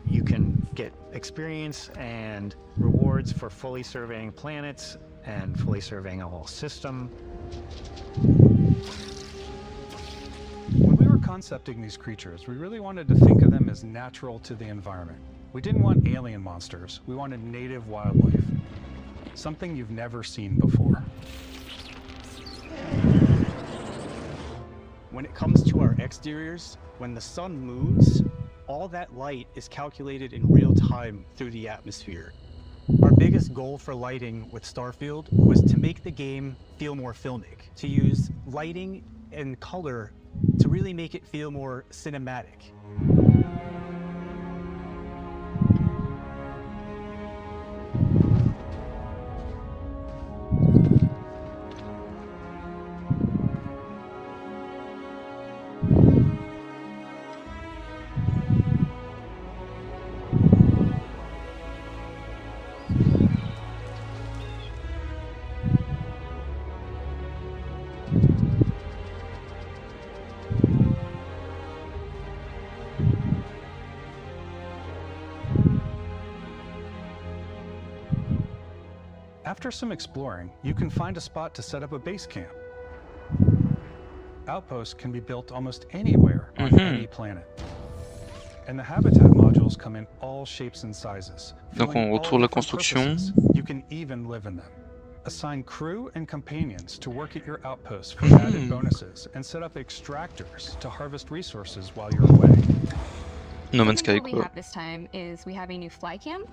You can get experience and rewards for fully surveying planets and fully surveying a whole system. When we were concepting these creatures, we really wanted to think of them as natural to the environment. We didn't want alien monsters, we wanted native wildlife. Something you've never seen before. When it comes to our exteriors, when the sun moves, all that light is calculated in real time through the atmosphere. Our biggest goal for lighting with Starfield was to make the game feel more filmic, to use lighting and color to really make it feel more cinematic. After some exploring, you can find a spot to set up a base camp. Outposts can be built almost anywhere on any planet. And the habitat modules come in all shapes and sizes. Donc on retourne la construction. You can even live in them. Assign crew and companions to work at your outposts for added bonuses and set up extractors to harvest resources while you're away. No Man's Sky What we have this time is we have a new fly cam.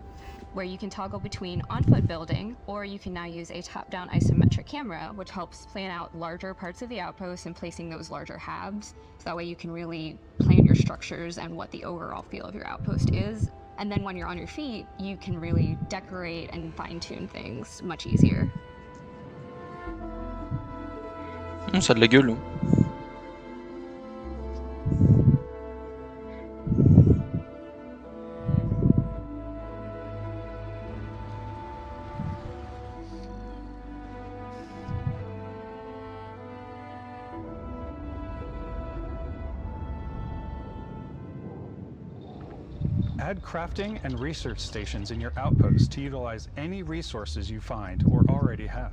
where you can toggle between on-foot building, or you can now use a top-down isometric camera, which helps plan out larger parts of the outpost and placing those larger halves. So that way you can really plan your structures and what the overall feel of your outpost is. And then when you're on your feet, you can really decorate and fine-tune things much easier. Ça a de la gueule. Hein. Add crafting and research stations in your outpost to utilize any resources you find or already have.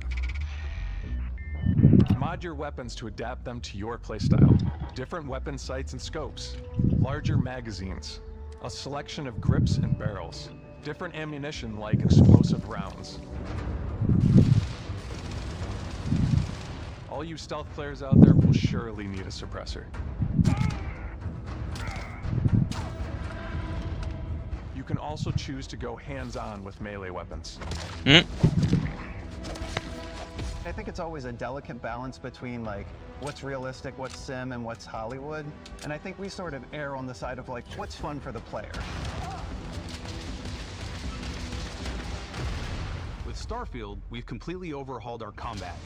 Mod your weapons to adapt them to your playstyle. Different weapon sights and scopes, larger magazines, a selection of grips and barrels, different ammunition like explosive rounds. All you stealth players out there will surely need a suppressor. You can also choose to go hands-on with melee weapons. I think it's always a delicate balance between like what's realistic, what's sim, and what's Hollywood. And I think we sort of err on the side of like what's fun for the player. With Starfield, we've completely overhauled our combat.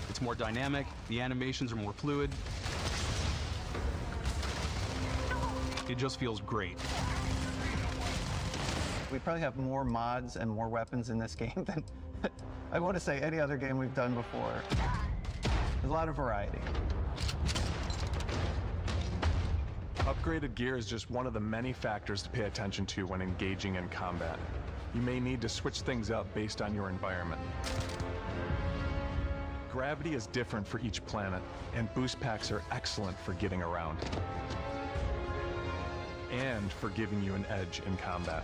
It's more dynamic, the animations are more fluid. It just feels great. We probably have more mods and more weapons in this game than I want to say any other game we've done before. There's a lot of variety. Upgraded gear is just one of the many factors to pay attention to when engaging in combat. You may need to switch things up based on your environment. Gravity is different for each planet, and boost packs are excellent for getting around. And for giving you an edge in combat.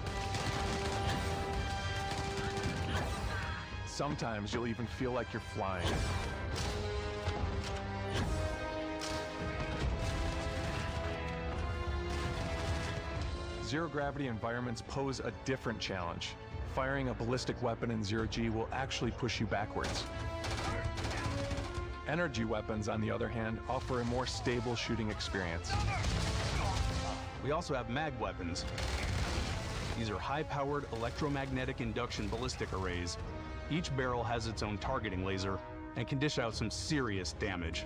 Sometimes you'll even feel like you're flying. Zero-gravity environments pose a different challenge. Firing a ballistic weapon in zero-G will actually push you backwards. Energy weapons, on the other hand, offer a more stable shooting experience. We also have mag weapons. These are high-powered electromagnetic induction ballistic arrays. Each barrel has its own targeting laser and can dish out some serious damage.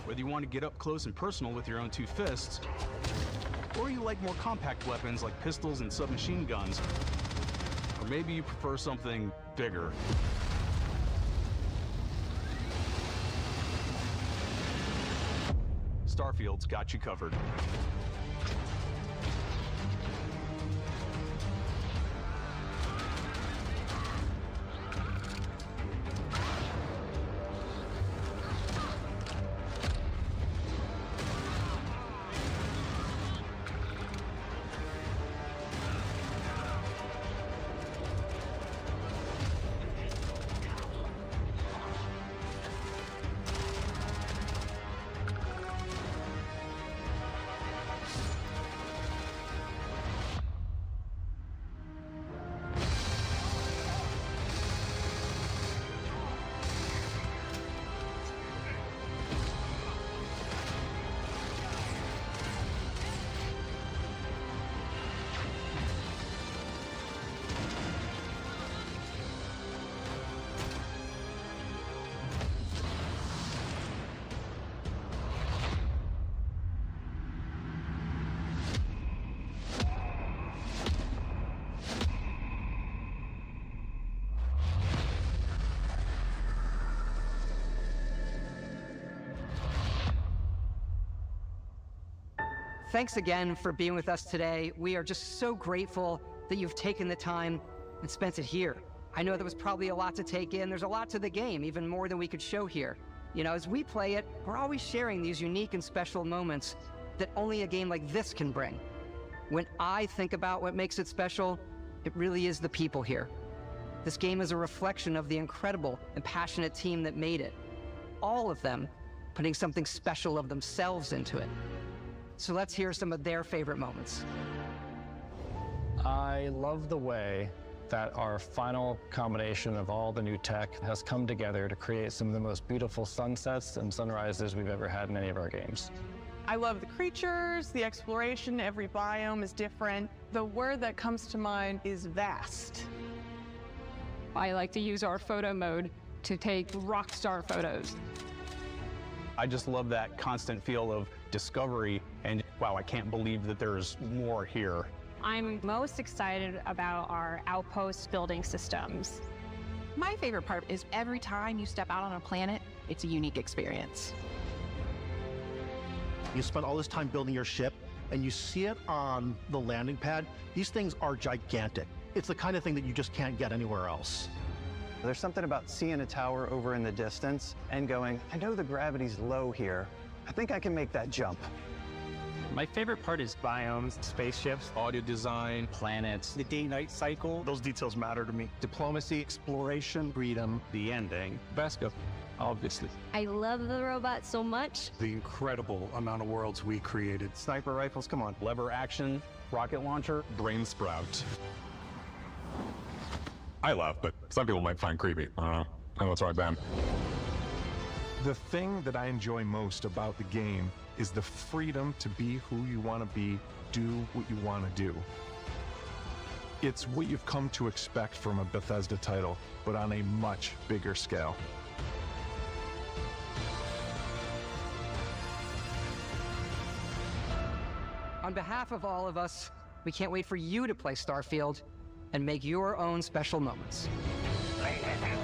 Whether you want to get up close and personal with your own two fists, or you like more compact weapons like pistols and submachine guns, or maybe you prefer something bigger. Starfield's got you covered. Thanks again for being with us today. We are just so grateful that you've taken the time and spent it here. I know there was probably a lot to take in. There's a lot to the game, even more than we could show here. You know, as we play it, we're always sharing these unique and special moments that only a game like this can bring. When I think about what makes it special, it really is the people here. This game is a reflection of the incredible and passionate team that made it. All of them putting something special of themselves into it. So let's hear some of their favorite moments. I love the way that our final combination of all the new tech has come together to create some of the most beautiful sunsets and sunrises we've ever had in any of our games. I love the creatures, the exploration, every biome is different. The word that comes to mind is vast. I like to use our photo mode to take rock star photos. I just love that constant feel of discovery and wow, I can't believe that there's more here. I'm most excited about our outpost building systems. My favorite part is every time you step out on a planet, it's a unique experience. You spend all this time building your ship, and you see it on the landing pad. These things are gigantic. It's the kind of thing that you just can't get anywhere else. There's something about seeing a tower over in the distance and going, I know the gravity's low here. I think I can make that jump. My favorite part is biomes, spaceships, audio design, planets. The day-night cycle, those details matter to me. Diplomacy, exploration, freedom, the ending. Vasco, obviously. I love the robot so much. The incredible amount of worlds we created. Sniper rifles, come on. Lever action, rocket launcher, brain sprout. I love, but some people might find creepy. I don't know. I know it's right, Ben. The thing that I enjoy most about the game is the freedom to be who you want to be, do what you want to do. It's what you've come to expect from a Bethesda title, but on a much bigger scale. On behalf of all of us, we can't wait for you to play Starfield and make your own special moments. Ladies and